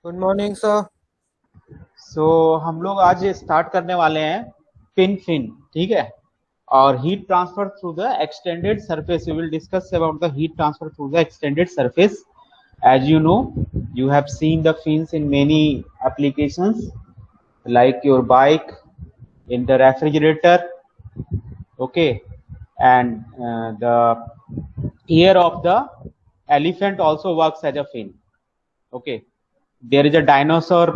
Good morning sir. हम लोग आज स्टार्ट करने वाले हैं फिन ठीक है। और heat transfer through the extended surface we will discuss about the heat transfer through the extended surface. as you know, you have seen the fins in many applications like your bike, in the refrigerator, okay, and the ear of the elephant also works as a fin, okay. There is a dinosaur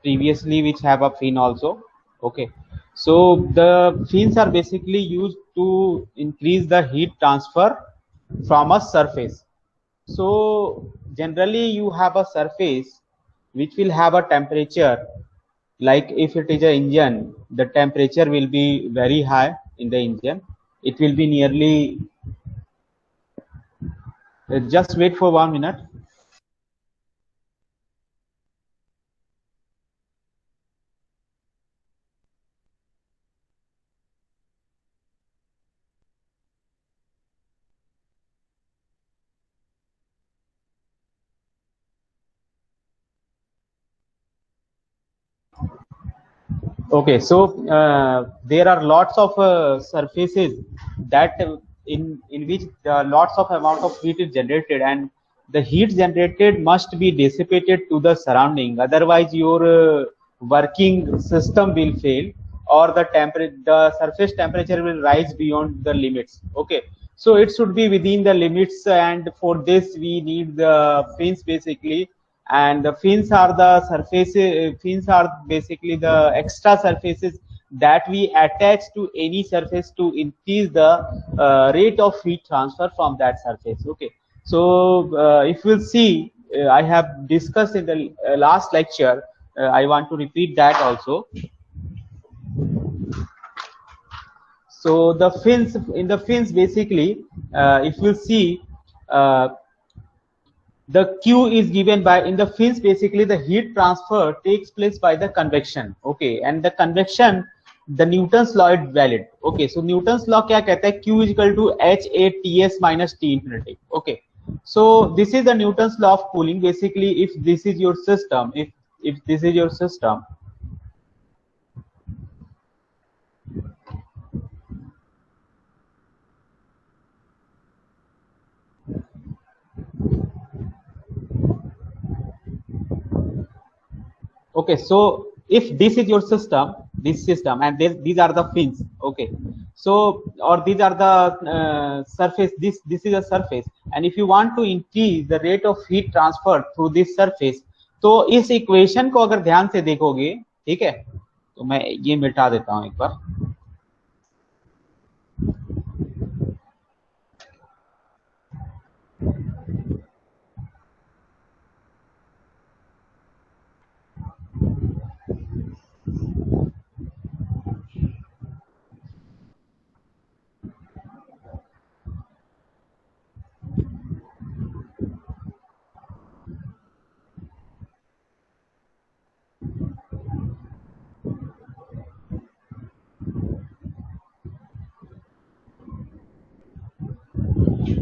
previously which have a fin also, okay. So the fins are basically used to increase the heat transfer from a surface. So generally you have a surface which will have a temperature, like if it is an engine, the temperature will be very high in the engine. It will be nearly, just wait for 1 minute. Okay, so there are lots of surfaces that in which lots of amount of heat is generated, and the heat generated must be dissipated to the surrounding. Otherwise, your working system will fail, or the surface temperature will rise beyond the limits. Okay, so it should be within the limits, and for this we need the fins basically. And the fins are the surfaces, fins are basically the extra surfaces that we attach to any surface to increase the rate of heat transfer from that surface, okay. So if we'll see, I have discussed in the last lecture, I want to repeat that also. So the fins, in the fins basically, if you see, uh, the Q is given by, in the fins basically the heat transfer takes place by the convection, okay. And the convection, the Newton's law is valid, okay. So Newton's law क्या कहता है, Q is equal to H8 Ts minus T infinity, okay. So this is the Newton's law of cooling basically. If this is your system, if this is your system, okay. So if this is your system, this system, and these are the fins, okay. So or these are the surface, this is a surface, and if you want to increase the rate of heat transfer through this surface, तो इस equation को अगर ध्यान से देखोगे, ठीक है, तो मैं ये मिटा देता हूं एक बार.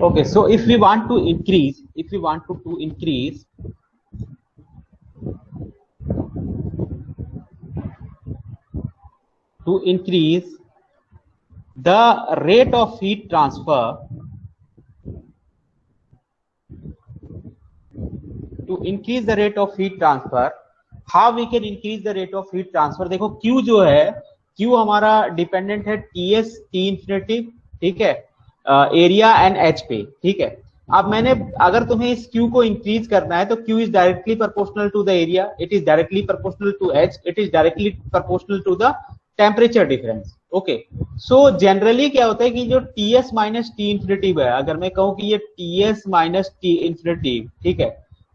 Okay, so if we want to increase, if we want to increase, to increase the rate of heat transfer, to increase the rate of heat transfer, how we can increase the rate of heat transfer. देखो Q जो है, Q हमारा dependent है Ts T infinity, ठीक है, area and H पे, ठीक है. अब मैंने, अगर तुम्हें इस Q को इंक्रीज करना है तो Q is directly proportional to the area, it is directly proportional to H, it is directly proportional to the temperature difference, okay. So generally क्या होता है कि जो Ts माइनस टी इंफिनिटी है, अगर मैं कहूं कि ये Ts माइनस टी इंफिनिटी, ठीक है,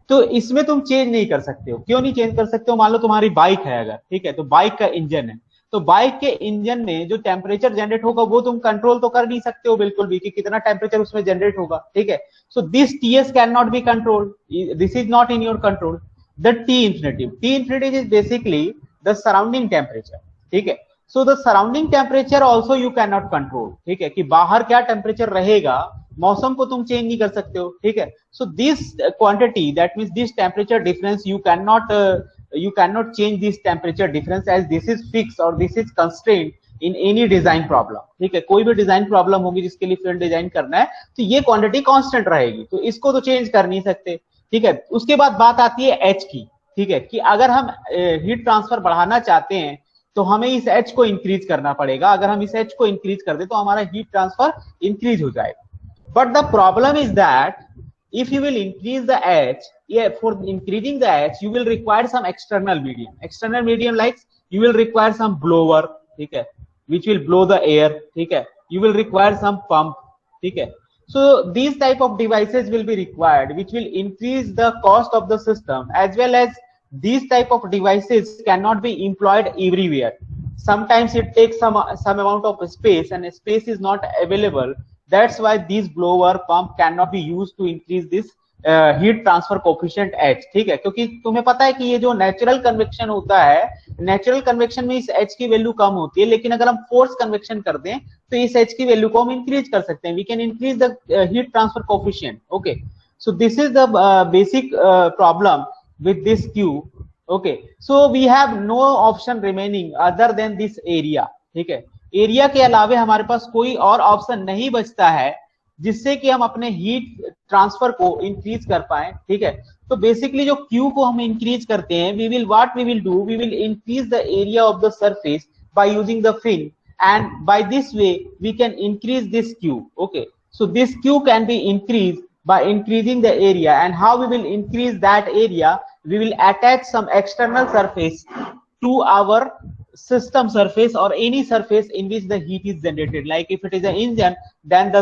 तो इसमें तुम चेंज नहीं कर सकते हो. क्यों नहीं चेंज कर सकते हो? मान लो तुम्हारी बाइक है अगर, ठीक है, तो बाइक का इंजन है, तो बाइक के इंजन में जो टेम्परेचर जनरेट होगा वो तुम कंट्रोल तो कर नहीं सकते हो बिल्कुल भी, कि कितना टेम्परेचर उसमें जनरेट होगा, ठीक है. So this TS can not be control, this is not in your control. The T infinity is basically the surrounding temperature, ठीक है. So the surrounding temperature also you can not control, ठीक है, कि बाहर क्या टेम्परेचर रहेगा मौसम को तुम चेंज नहीं कर सकते हो, ठीक है। So this quantity, that means this temperature difference, you cannot change this temperature difference as this is fixed or this is constrained in any design problem, ठीक है। कोई भी डिजाइन प्रॉब्लम होगी जिसके लिए फिर डिजाइन करना है तो ये क्वांटिटी कांस्टेंट रहेगी, तो इसको तो चेंज कर नहीं सकते, ठीक है। उसके बाद बात आती है एच की, ठीक है, कि अगर हम हीट ट्रांसफर बढ़ाना चाहते हैं तो हमें इस एच को इंक्रीज करना पड़ेगा। अगर हम इस एच को इंक्रीज कर दे तो हमारा हीट ट्रांसफर इंक्रीज हो जाएगा। But the problem is that if you will increase the H, for increasing the H you will require some external medium like you will require some blower, ठीक है, which will blow the air, ठीक है, you will require some pump, ठीक है। So these type of devices will be required which will increase the cost of the system, as well as these type of devices cannot be employed everywhere. Sometimes it takes some amount of space and space is not available. That's why these blower pump cannot be used to increase this heat transfer coefficient H, ठीक है। क्योंकि तुम्हें पता है कि ये जो natural convection होता है, नेचुरल कन्वेक्शन में इस H की वैल्यू कम होती है, लेकिन अगर हम फोर्स कन्वेक्शन कर दें तो इस H की वैल्यू को हम इंक्रीज कर सकते हैं। We can increase the heat transfer coefficient, okay. So this is the basic problem with this Q, okay। So we have no option remaining other than this area, ठीक है। Area के अलावे हमारे पास कोई और ऑप्शन नहीं बचता है जिससे कि हम अपने हीट ट्रांसफर को इंक्रीज कर पाए, ठीक है। तो बेसिकली जो Q को हम इंक्रीज करते हैं, we will increase the area of the surface by using the fin, and by this way we can increase this Q, okay. So this Q can be increase by increasing the area, and how we will increase that area, we will attach some external surface to our system surface or any surface in which the heat is generated. Like if it is an engine, then the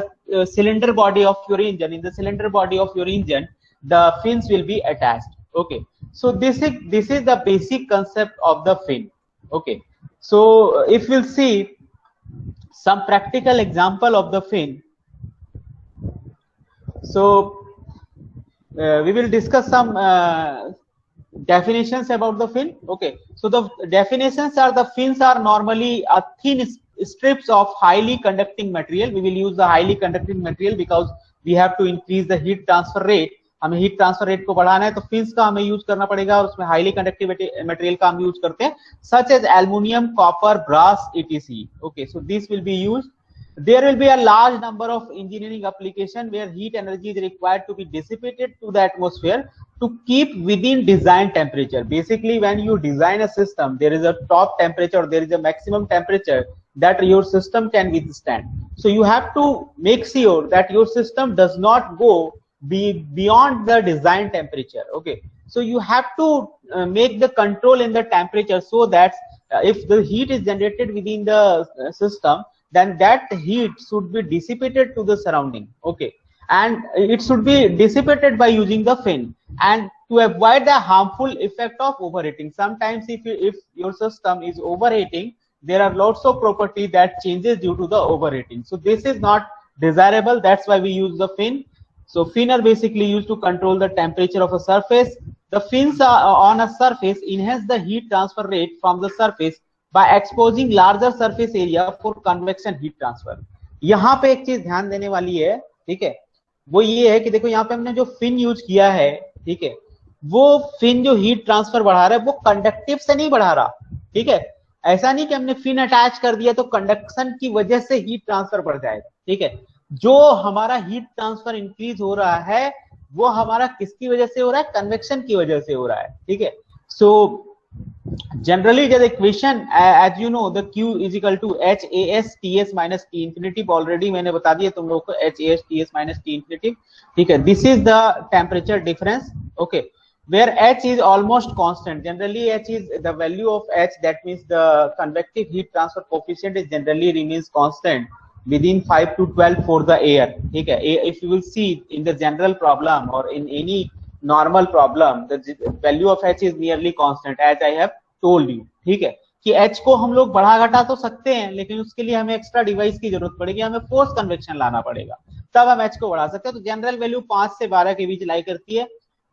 cylinder body of your engine, in the cylinder body of your engine the fins will be attached, okay। So this is the basic concept of the fin, okay। So if we'll see some practical example of the fin, so we will discuss some definitions about the fin, okay। So the definitions are, the fins are normally a thin strips of highly conducting material. We will use the highly conducting material because we have to increase the heat transfer rate. हमें heat transfer rate को बढ़ाना है तो fins का हमें use करना पड़ेगा, और उसमें हाईली कंडक्टिव मटेरियल का हम यूज करते हैं, such as aluminium, copper, brass, etc, okay। So this will be used. There will be a large number of engineering application where heat energy is required to be dissipated to the atmosphere to keep within design temperature. Basically when you design a system, there is a top temperature, there is a maximum temperature that your system can withstand. So you have to make sure that your system does not go beyond the design temperature, okay। So you have to make the control in the temperature so that if the heat is generated within the system, then that heat should be dissipated to the surrounding, okay, and it should be dissipated by using the fin, and to avoid the harmful effect of overheating. Sometimes if your system is overheating, there are lots of property that changes due to the overheating, so this is not desirable. That's why we use the fin. So fin are basically used to control the temperature of a surface. The fins are on a surface enhance the heat transfer rate from the surface by exposing larger surface area for convection heat transfer. यहाँ पे एक चीज ध्यान देने वाली है, ठीक है, वो ये है कि देखो यहाँ पे हमने जो फिन यूज किया है, ठीक है, वो फिन जो हीट ट्रांसफर बढ़ा रहा है वो कंडक्टिव से नहीं बढ़ा रहा, ठीक है। ऐसा नहीं कि हमने फिन अटैच कर दिया तो कंडक्शन की वजह से हीट ट्रांसफर बढ़ जाएगा, ठीक है। जो हमारा हीट ट्रांसफर इंक्रीज हो रहा है वो हमारा किसकी वजह से हो रहा है, कन्वेक्शन की वजह से हो रहा है, ठीक है। सो generally the equation as you know the Q is equal to HAS TS minus T infinitive, already मैंने बता दिया तुम लोगों को HAS TS minus T infinitive, ठीक है। This is the temperature difference, okay, where H is almost constant. Generally H is the value of H, that means the convective heat transfer coefficient is generally remains constant within 5 to 12 for the air, ठीक है। If you will see in the general problem or in any normal problem, the value of H is nearly constant as I have told you, ठीक है, कि H को हम लोग बढ़ा घटा तो सकते हैं, लेकिन उसके लिए हमें एक्स्ट्रा डिवाइस की जरूरत पड़ेगी, हमें फोर्स कन्वेक्शन लाना पड़ेगा, तब हम H को बढ़ा सकते हैं। तो जनरल वैल्यू 5 से 12 के बीच लाई करती है,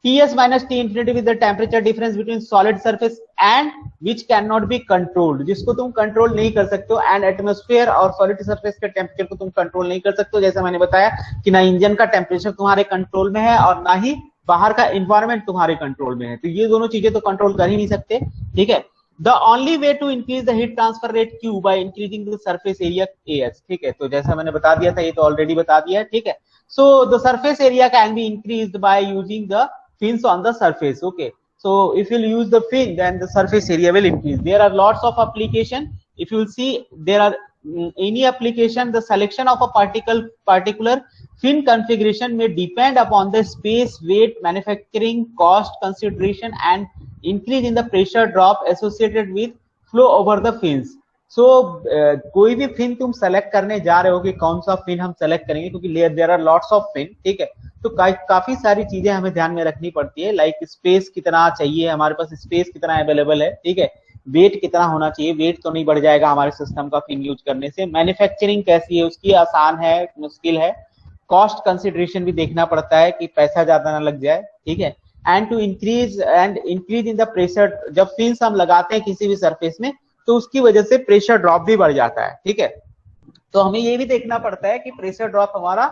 Ts minus T infinity with the temperature difference between solid surface and which cannot be controlled, जिसको तुम कंट्रोल नहीं कर सकते हो, एंड एटमॉस्फेयर और सॉलिड सरफेस के टेम्परेचर को तुम कंट्रोल नहीं कर सकते हो। जैसे मैंने बताया कि ना इंजन का टेम्परेचर तुम्हारे कंट्रोल में है और ना ही बाहर का इन्वायरमेंट तुम्हारे कंट्रोल में है, तो ये दोनों चीजें तो कंट्रोल कर ही नहीं सकते, ठीक है। The only way to increase the heat transfer rate Q by increasing the surface area AH, ठीक है। तो जैसा मैंने बता दिया था, ये तो ऑलरेडी बता दिया है, ठीक है। So the surface area can be increased by using the fins on the surface, okay. So if you use the fin, then the surface area will increase. There are lots of application. If you will see, there are any application, the selection of a particular fin configuration may depend upon the space, weight, manufacturing cost consideration and increase in the pressure drop associated with flow over the fins. So कोई भी fin तुम select करने जा रहे हो कि कौन सा फिन हम सेलेक्ट करेंगे, क्योंकि there are lots of fin, ठीक है। तो काफी सारी चीजें हमें ध्यान में रखनी पड़ती है, लाइक स्पेस कितना चाहिए, हमारे पास स्पेस कितना अवेलेबल है, ठीक है। वेट कितना होना चाहिए, वेट तो नहीं बढ़ जाएगा हमारे सिस्टम का फिन यूज करने से। मैन्युफैक्चरिंग कैसी है उसकी, आसान है, मुश्किल है। कॉस्ट कंसिडरेशन भी देखना पड़ता है कि पैसा ज्यादा ना लग जाए, ठीक है। And to increase in the pressure, जब फिन्स हम लगाते हैं किसी भी सरफेस में तो उसकी वजह से प्रेशर ड्रॉप भी बढ़ जाता है, ठीक है। तो हमें ये भी देखना पड़ता है कि प्रेशर ड्रॉप हमारा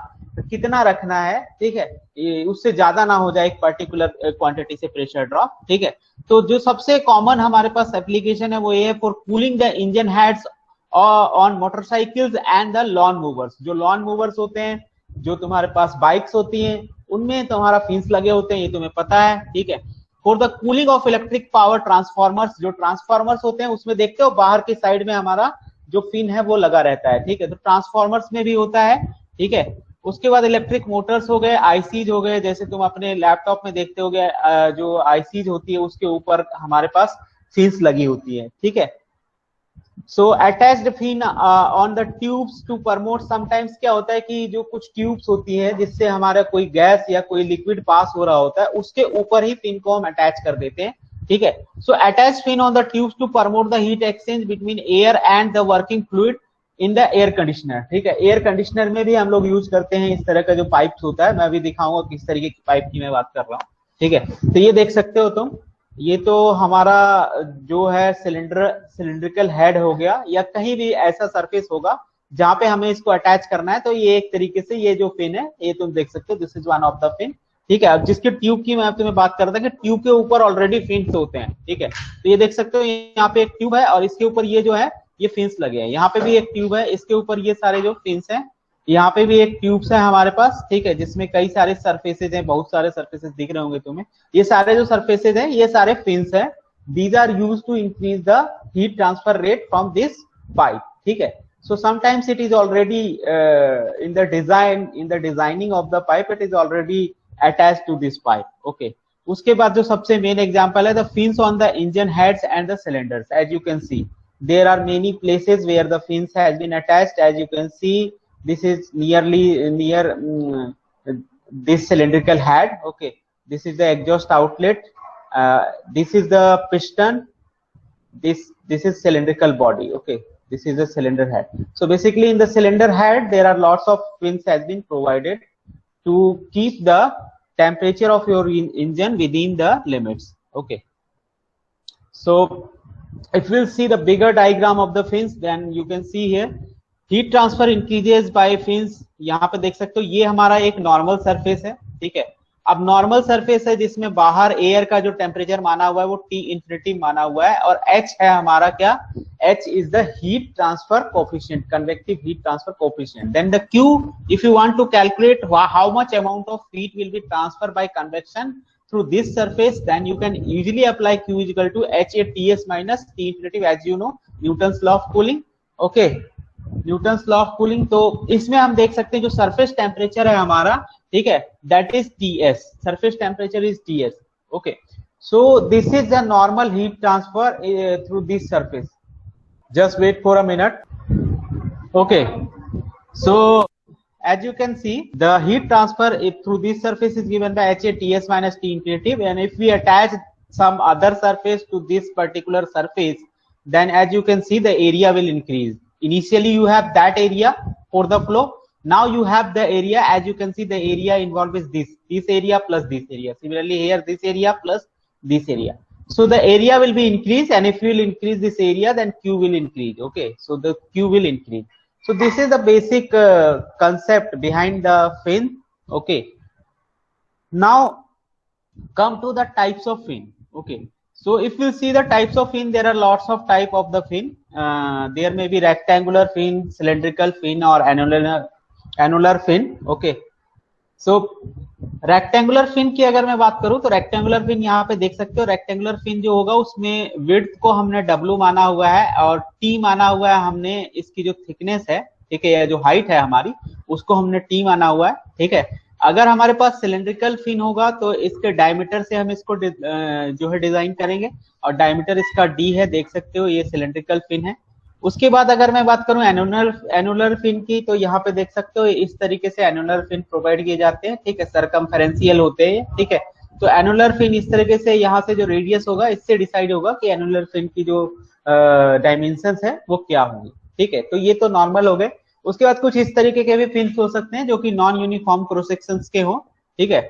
कितना रखना है, ठीक है, उससे ज्यादा ना हो जाए एक पर्टिकुलर क्वांटिटी से प्रेशर ड्रॉप, ठीक है। तो जो सबसे कॉमन हमारे पास एप्लीकेशन है वो ये है for cooling the engine heads on motorcycles and the lawn movers. जो लॉन मूवर्स होते हैं, जो तुम्हारे पास बाइक्स होती हैं, उनमें तुम्हारा फिन्स लगे होते हैं, ये तुम्हें पता है, ठीक है। For the cooling of electric power transformers, जो ट्रांसफॉर्मर्स होते हैं उसमें देखते हो बाहर की साइड में हमारा जो फिन है वो लगा रहता है, ठीक है। तो ट्रांसफॉर्मर्स में भी होता है, ठीक है। उसके बाद इलेक्ट्रिक मोटर्स हो गए, आईसीज हो गए, जैसे तुम अपने लैपटॉप में देखते होगे जो आईसीज होती है उसके ऊपर हमारे पास फिन्स लगी होती है, ठीक है। So attached fin on the tubes to promote, sometimes क्या होता है कि जो कुछ ट्यूब्स होती है जिससे हमारा कोई गैस या कोई लिक्विड पास हो रहा होता है उसके ऊपर ही फिन को हम अटैच कर देते हैं, ठीक है। So attach fin on the tubes to promote the heat exchange between air and the working fluid in the air conditioner, ठीक है। एयर कंडीशनर में भी हम लोग यूज करते हैं इस तरह का जो पाइप होता है, मैं अभी दिखाऊंगा किस तरीके की पाइप की मैं बात कर रहा हूँ, ठीक है। तो ये देख सकते हो तुम, ये तो हमारा जो है सिलिंड्रिकल हेड हो गया, या कहीं भी ऐसा सरफेस होगा जहां पे हमें इसको अटैच करना है, तो ये एक तरीके से ये जो फिन है ये तुम देख सकते हो, this is one of the fin, ठीक है। अब जिसके ट्यूब की मैं तुम्हें बात कर रहा था कि ट्यूब के ऊपर ऑलरेडी फिन्स होते हैं, ठीक है। तो ये देख सकते हो यहाँ पे एक ट्यूब है और इसके ऊपर ये जो है ये फिन्स लगे हैं, यहाँ पे भी एक ट्यूब है, इसके ऊपर ये सारे जो फिन्स हैं, यहाँ पे भी एक ट्यूब्स है हमारे पास, ठीक है, जिसमें कई सारे सरफेसेज हैं, बहुत सारे सरफेसेज दिख रहे होंगे तुम्हें। ये सारे जो सरफेसेज हैं ये सारे फिन्स हैं। These are used to increase the heat transfer rate from this pipe, ठीक है। So sometimes it is already in the designing of the pipe, it is already attached to this pipe, okay. उसके बाद जो सबसे main example है the fins on the engine heads and the cylinders. As you can see there are many places where the fins has been attached. As you can see, this is near this cylindrical head, okay. This is the exhaust outlet, this is the piston, this is cylindrical body, okay. This is the cylinder head. So basically in the cylinder head there are lots of fins has been provided to keep the temperature of your engine within the limits, okay. So if we'll see the bigger diagram of the fins, then you can see here heat transfer increases by fins. यहाँ पे देख सकते हो ये हमारा एक normal surface है, ठीक है। अब नॉर्मल सरफेस है जिसमें बाहर एयर का जो टेम्परेचर माना हुआ है वो T इंफिनिटी माना हुआ है, और H है हमारा क्या, H is the heat transfer coefficient, convective heat transfer coefficient. Then the Q, if you want to calculate how much amount of heat will be transferred by convection through this surface, then you can easily apply Q is equal to HATS minus T infinitive, as you know Newton's law of cooling, okay. Newton's law of cooling, तो इसमें हम देख सकते हैं जो surface temperature है हमारा, ठीक है, that is TS, surface temperature is TS, okay. So this is the normal heat transfer through this surface. Just wait for a minute, okay. So as you can see, the heat transfer through this surface is given by HATS minus T infinitive, and if we attach some other surface to this particular surface, then as you can see the area will increase. Initially you have that area for the flow, Now you have the area, as you can see the area involved is this area plus this area. Similarly here this area plus this area. So the area will be increased, and if you will increase this area, then Q will increase. Okay, so the Q will increase. So this is the basic concept behind the fin. Okay, now come to the types of fin. Okay, so if you see the types of fin, there are lots of type of the fin. There may be rectangular fin, cylindrical fin, or annular fin. Okay, so rectangular fin की अगर मैं बात करूं तो rectangular fin यहाँ पे देख सकते हो, रेक्टेंगुलर फिन जो होगा उसमें विड्थ को हमने W माना हुआ है और T माना हुआ है हमने इसकी जो थिकनेस है, ठीक है, या जो हाइट है हमारी उसको हमने T माना हुआ है, ठीक है। अगर हमारे पास सिलेंड्रिकल फिन होगा तो इसके डायमीटर से हम इसको जो है डिजाइन करेंगे, और डायमीटर इसका D है, देख सकते हो ये सिलेंड्रिकल फिन है। उसके बाद अगर मैं बात करूं एनुलर फिन की, तो यहाँ पे देख सकते हो इस तरीके से एनुलर फिन प्रोवाइड किए जाते हैं, ठीक है, सरकमफेरेंशियल होते हैं, ठीक है। तो एनुलर फिन इस तरीके से यहाँ से जो रेडियस होगा इससे डिसाइड होगा कि एनुलर फिन की जो डायमेंशन है वो क्या होंगी, ठीक है। तो ये तो नॉर्मल हो गए। उसके बाद कुछ इस तरीके के भी फिन्स हो सकते हैं जो कि नॉन यूनिफॉर्म क्रॉस सेक्शंस के हो, ठीक है।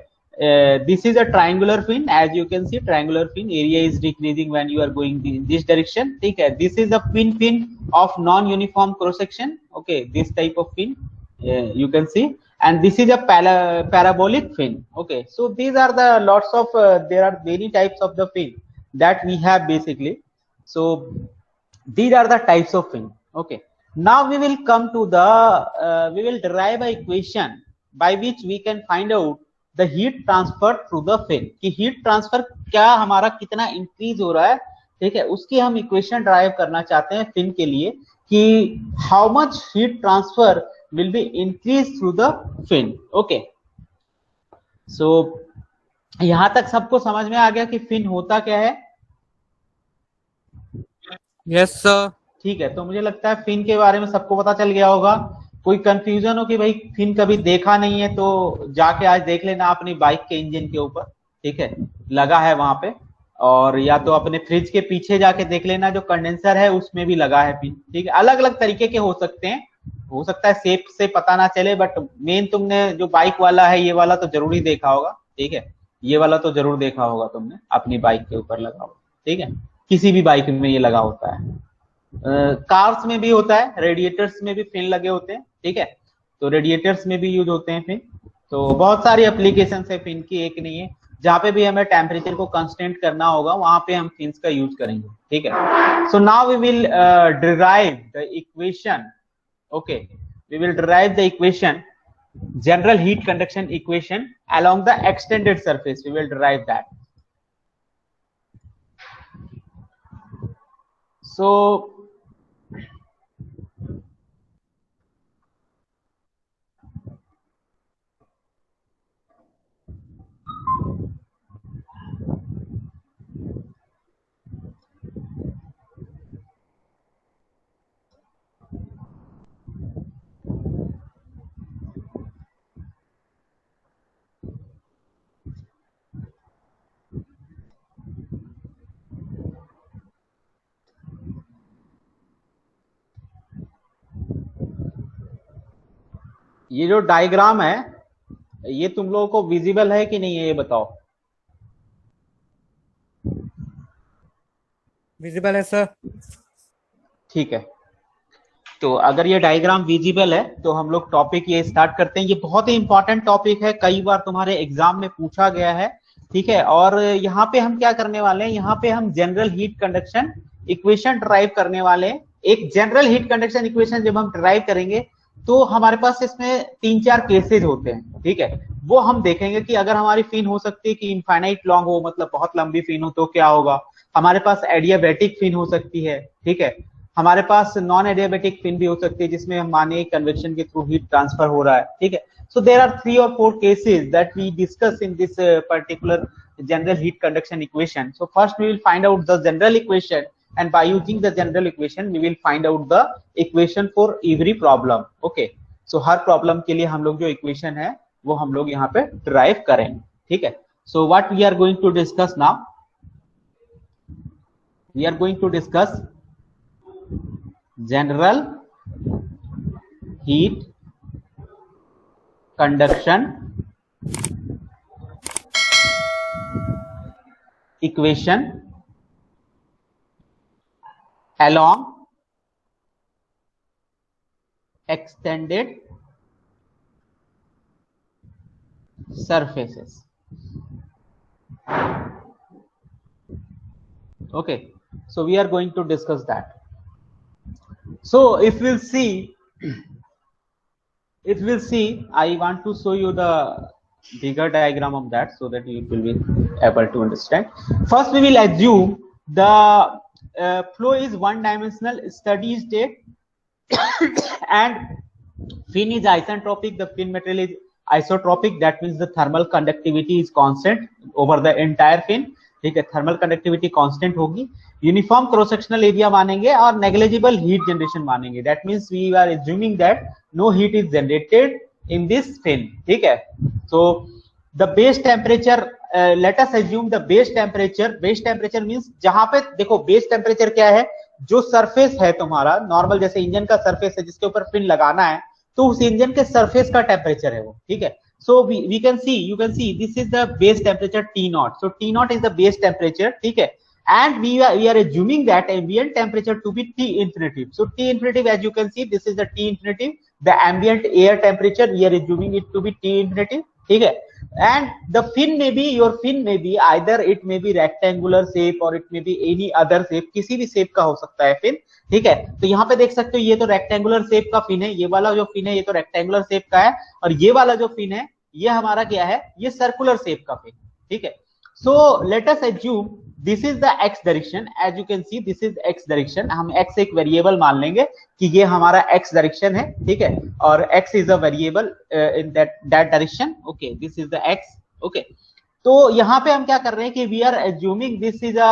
This is a triangular fin. As you can see, triangular fin area is decreasing when you are going in this direction, ठीक है। This is a fin of non-uniform cross section. Okay, this type of fin you can see, and this is a parabolic fin. Okay, so these are the lots of there are many types of the fin that we have basically. So these are the types of fin. Okay, now we will come to the we will derive a equation by which we can find out the heat transfer through the fin, कि heat transfer क्या हमारा कितना increase हो रहा है, ठीक है, उसकी हम इक्वेशन ड्राइव करना चाहते हैं फिन के लिए कि how much heat transfer will be increase through the fin. Okay, so यहां तक सबको समझ में आ गया कि फिन होता क्या है? Yes sir. ठीक है, तो मुझे लगता है फिन के बारे में सबको पता चल गया होगा। कोई कंफ्यूजन हो कि भाई फिन कभी देखा नहीं है तो जाके आज देख लेना अपनी बाइक के इंजन के ऊपर, ठीक है, लगा है वहां पे, और या तो अपने फ्रिज के पीछे जाके देख लेना, जो कंडेंसर है उसमें भी लगा है पिन, ठीक है। अलग अलग तरीके के हो सकते हैं, हो सकता है शेप से पता ना चले, बट मेन तुमने जो बाइक वाला है ये वाला तो जरूर ही देखा होगा, ठीक है, ये वाला तो जरूर देखा होगा तुमने, अपनी बाइक के ऊपर लगा हुआ, ठीक है, किसी भी बाइक में ये लगा होता है। कार्स में भी होता है, रेडिएटर्स में भी फिन लगे होते हैं, ठीक है, तो रेडिएटर्स में भी यूज होते हैं फिन। तो बहुत सारी एप्लीकेशन है फिन की, एक नहीं है। जहां पे भी हमें टेम्परेचर को कांस्टेंट करना होगा वहां पे हम फिन्स का यूज करेंगे, ठीक है। So now we will derive the equation. Okay, we will derive the equation, general heat conduction equation along the extended surface. We will derive that. So ये जो डायग्राम है ये तुम लोगों को विजिबल है कि नहीं है, ये बताओ। विजिबल है सर। ठीक है, तो अगर ये डायग्राम विजिबल है तो हम लोग टॉपिक ये स्टार्ट करते हैं। ये बहुत ही इंपॉर्टेंट टॉपिक है, कई बार तुम्हारे एग्जाम में पूछा गया है, ठीक है। और यहाँ पे हम क्या करने वाले हैं, यहाँ पे हम general heat conduction equation drive करने वाले हैं। एक जनरल हीट कंडक्शन इक्वेशन जब हम ड्राइव करेंगे तो हमारे पास इसमें 3-4 केसेज होते हैं, ठीक है, वो हम देखेंगे कि अगर हमारी फिन हो सकती है कि इनफाइनाइट लॉन्ग हो, मतलब बहुत लंबी फिन हो, तो क्या होगा। हमारे पास एडियाबैटिक फिन हो सकती है, ठीक है, हमारे पास नॉन एडियाबैटिक फिन भी हो सकती है जिसमें हम माने कन्वेक्शन के थ्रू हीट ट्रांसफर हो रहा है, ठीक है। So there are 3 or 4 cases that we discuss in this particular general heat conduction equation. So first we will find out the general equation, and by using the general equation we will find out the equation for every problem. Okay, so her problem के लिए हम लोग जो equation है वो हम लोग यहाँ पे ड्राइव करेंगे, ठीक है। So what we are going to discuss now, we are going to discuss general heat conduction equation along extended surfaces. Okay, so we are going to discuss that. So if we'll see, I want to show you the bigger diagram of that so that you will be able to understand. First, we will assume the flow is one dimensional steady state and fin is isentropic. The fin material is isotropic, that means the thermal conductivity is constant over the entire fin. ठीक है, thermal conductivity constant होगी, uniform cross sectional area मानेंगे और negligible heat generation मानेंगे. That means we are assuming that no heat is generated in this fin. ठीक है, so the base temperature, let us assume the base temperature. Base temperature means जहां पे देखो base temperature क्या है, जो surface है तुम्हारा नॉर्मल, जैसे इंजन का सरफेस है जिसके ऊपर फिन लगाना है, तो उस इंजन के सरफेस का टेम्परेचर है वो. ठीक है, so we can see, you can see this is the base temperature T naught. So T naught is the base temperature. ठीक है, and we are assuming that ambient temperature to be T infinitive. So T infinitive, as you can see, this is the T infinitive, the ambient air temperature, we are assuming it to be T infinitive. ठीक है, and the fin may be, your fin may be either it may be rectangular shape or it may be any other shape. किसी भी shape का हो सकता है fin. ठीक है, तो यहाँ पे देख सकते हो ये तो रेक्टेंगुलर शेप का फिन है, ये वाला जो फिन है ये तो रेक्टेंगुलर शेप का है, और ये वाला जो फिन है ये हमारा क्या है, ये सर्कुलर शेप का फिन. ठीक है, so let us assume this is the X direction. As you can see this is X direction. हम एक्स एक वेरिएबल मान लेंगे कि ये हमारा एक्स डायरेक्शन है. ठीक है, और X is a variable in that direction. Okay, this is the X. Okay, तो यहाँ पे हम क्या कर रहे हैं कि we are assuming this is a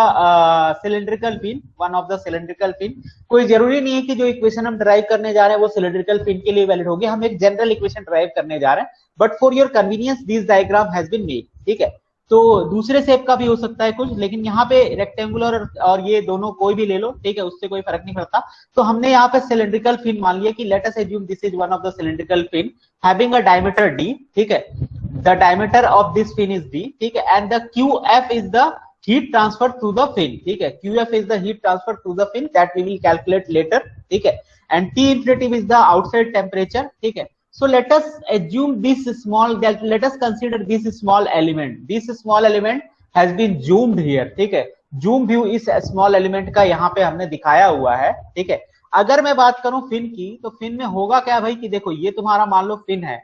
cylindrical pin, one of the cylindrical pin. कोई जरूरी नहीं है कि जो इक्वेशन हम ड्राइव करने जा रहे हैं वो सिलिंड्रिकल पिन के लिए वैलिड होगी, हम एक जनरल इक्वेशन ड्राइव करने जा रहे हैं, but for your convenience this diagram has been made. ठीक है, तो दूसरे शेप का भी हो सकता है कुछ, लेकिन यहाँ पे रेक्टेंगुलर और ये दोनों कोई भी ले लो. ठीक है, उससे कोई फर्क नहीं पड़ता. तो हमने यहाँ पे सिलिंड्रिकल पिन मान लिया कि late us assume this is one of the cylindrical pin having a diameter d. ठीक है, the diameter of this fin is d. ठीक है, and the qf is the heat transfer through the fin. ठीक है, qf is the heat transfer through the fin that we will calculate later. ठीक है, and T infinitive is the outside temperature. ठीक है, so let us assume this small, let us consider this small element. This small element has been zoomed here. ठीक है, zoom view इस small element का यहाँ पे हमने दिखाया हुआ है. ठीक है, अगर मैं बात करूं फिन की, तो फिन में होगा क्या भाई कि देखो ये तुम्हारा मान लो फिन है.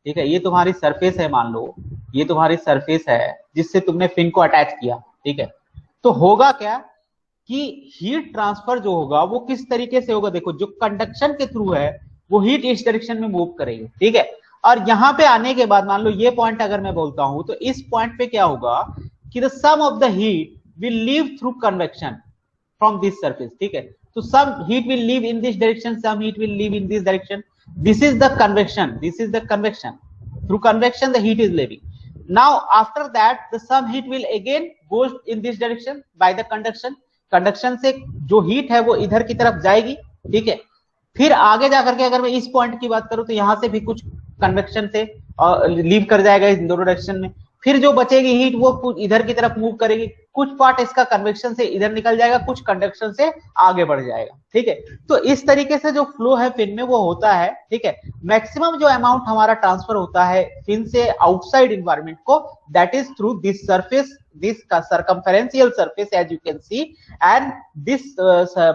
ठीक है, ये तुम्हारी सरफेस है, मान लो ये तुम्हारी सरफेस है जिससे तुमने फिन को अटैच किया. ठीक है, तो होगा क्या कि हीट ट्रांसफर जो होगा वो किस तरीके से होगा, देखो जो कंडक्शन के थ्रू है वो हीट इस डायरेक्शन में मूव करेगी. ठीक है, और यहाँ पे आने के बाद मान लो ये पॉइंट अगर मैं बोलता हूं, तो इस पॉइंट पे क्या होगा कि the some of the heat will leave through convection from this surface. ठीक है, तो some heat will leave in this direction, some heat will leave in this direction. This is the convection. This is the convection. Through convection, the heat is leaving. Now, after that, the some heat will again go in this direction by the conduction. Conduction से जो heat है वो इधर की तरफ जाएगी. ठीक है, फिर आगे जाकर के अगर मैं इस पॉइंट की बात करूं तो यहाँ से भी कुछ कन्वेक्शन से लीव कर जाएगा इस दोनों डायरेक्शन में. फिर जो बचेगी हीट वो इधर की तरफ मूव करेगी, कुछ पार्ट इसका कन्वेक्शन से इधर निकल जाएगा, कुछ कंडक्शन से आगे बढ़ जाएगा. ठीक है, तो इस तरीके से जो फ्लो है फिन में वो होता है. ठीक है, मैक्सिमम जो अमाउंट हमारा ट्रांसफर होता है फिन से आउटसाइड इन्वायरमेंट को, that is through this surface, this circumferential surface, as you can see, and this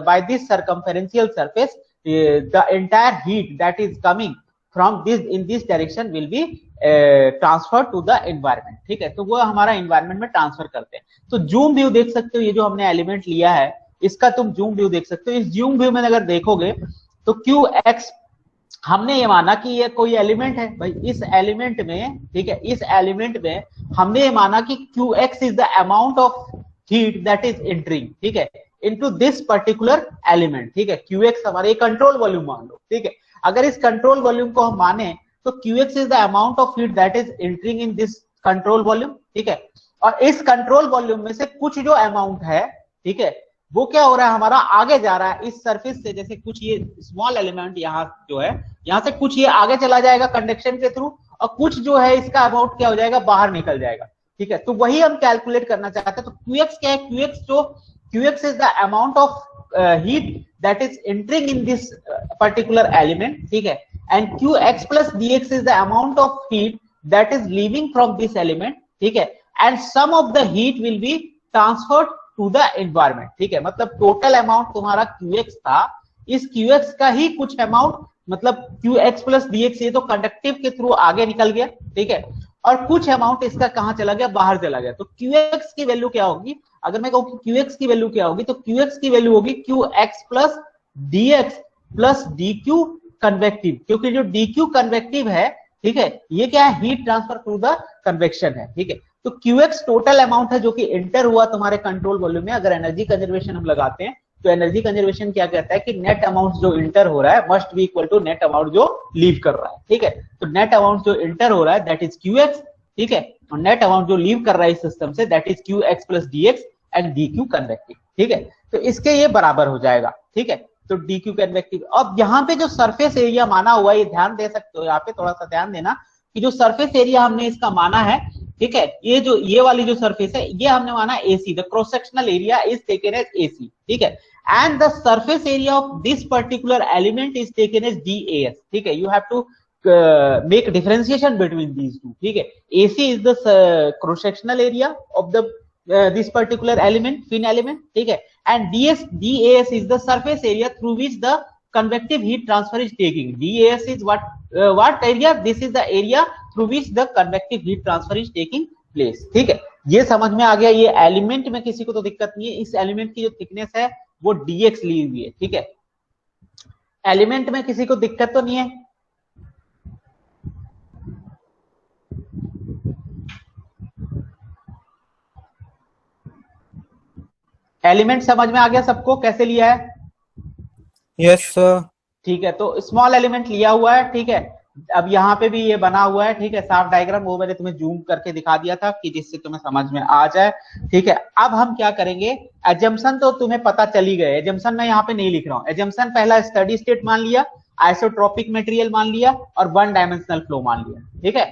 by this circumferential surface the entire heat that is coming from this in this direction will be transfer to the environment. ठीक है, तो वो हमारा environment में transfer करते हैं. तो zoom view देख सकते हो, ये जो हमने एलिमेंट लिया है इसका तुम जूम व्यू देख सकते हो. इस जूम व्यू में अगर देखोगे तो क्यू एक्स हमने ये माना कि ये कोई एलिमेंट है भाई. इस एलिमेंट में, ठीक है, इस एलिमेंट में हमने ये माना कि Q x is the amount of heat that is entering. ठीक है, इनटू दिस पर्टिकुलर एलिमेंट. ठीक है, क्यू एक्स हमारे कंट्रोल वॉल्यूम मान लो. ठीक है, अगर इस कंट्रोल वॉल्यूम को हम माने तो QX is the amount of heat that is entering in this control volume. ठीक है, और इस कंट्रोल वॉल्यूम में से कुछ जो अमाउंट है, ठीक है, वो क्या हो रहा है हमारा आगे जा रहा है इस सरफेस से. जैसे कुछ ये स्मॉल एलिमेंट यहाँ जो है, यहाँ से कुछ ये आगे चला जाएगा कंडक्शन के थ्रू, और कुछ जो है इसका अमाउंट क्या हो जाएगा, बाहर निकल जाएगा। ठीक है, तो वही हम कैलकुलेट करना चाहते हैं। तो QX क्या है, QX is the amount of heat that is entering in this particular element. ठीक है, and QX plus DX is the amount of heat that is leaving from this element. ठीक है, and some of the heat will be transferred to the environment. ठीक है, मतलब total amount तुम्हारा QX था, इस QX का ही कुछ अमाउंट, मतलब QX प्लस DX ये तो कंडक्टिव के थ्रू आगे निकल गया। ठीक है, और कुछ अमाउंट इसका कहां चला गया, बाहर चला गया। तो QX की वैल्यू क्या होगी, अगर मैं कहूं कि QX की वैल्यू क्या होगी, तो QX की वैल्यू होगी QX plus DX plus DQ convective, क्योंकि जो DQ कन्वेक्टिव है, ठीक है, ये क्या है, heat transfer through the convection है। ठीक है, तो QX टोटल अमाउंट है जो कि एंटर हुआ तुम्हारे कंट्रोल वॉल्यूम में। अगर एनर्जी कंजर्वेशन हम लगाते हैं तो एनर्जी कंजर्वेशन क्या कहता है कि नेट अमाउंट जो इंटर हो रहा है must be equal to net amount जो लीव कर रहा है। ठीक है, तो नेट अमाउंट जो इंटर हो रहा है दैट इज QX। ठीक है, और नेट अमाउंट जो लीव कर रहा है इस system say that is QX plus DX and DQ convective. ठीक है, तो इसके ये बराबर हो जाएगा। ठीक है, तो DQ कन्वेक्टिव। अब यहाँ पे जो सरफेस एरिया माना हुआ है, ये ध्यान दे सकते हो, यहाँ पे थोड़ा सा ध्यान देना कि जो सरफेस एरिया हमने इसका माना है, ठीक है, ये वाली जो सरफेस है ये हमने माना AC, the cross sectional area is taken as AC। ठीक है, and the surface area of this particular element is taken as DAS. ठीक है, you have to make differentiation between these two. ठीक है, AC is the cross sectional area of the this particular element, fin element. ठीक है, and DAS is the surface area through which the convective heat transfer is taking. DAS is what area? This is the area through which the convective heat transfer is taking place. ठीक है, ये समझ में आ गया। ये element में किसी को तो दिक्कत नहीं है, इस एलिमेंट की जो थिकनेस है वो DX ली हुई है। ठीक है, एलिमेंट में किसी को दिक्कत तो नहीं है। एलिमेंट समझ में आ गया सबको, कैसे लिया है? Yes sir. ठीक है, तो स्मॉल एलिमेंट लिया हुआ है। ठीक है, अब यहाँ पे भी ये बना हुआ है। ठीक है, साफ डायग्राम वो मैंने तुम्हें जूम करके दिखा दिया था कि जिससे तुम्हें समझ में आ जाए। ठीक है, अब हम क्या करेंगे, एजम्पशन तो तुम्हें पता चली गए, एजम्पशन मैं यहाँ पे नहीं लिख रहा हूँ। एजम्पशन पहला स्टडी स्टेट मान लिया, आइसोट्रोपिक मटेरियल मान लिया और वन डायमेंशनल फ्लो मान लिया। ठीक है,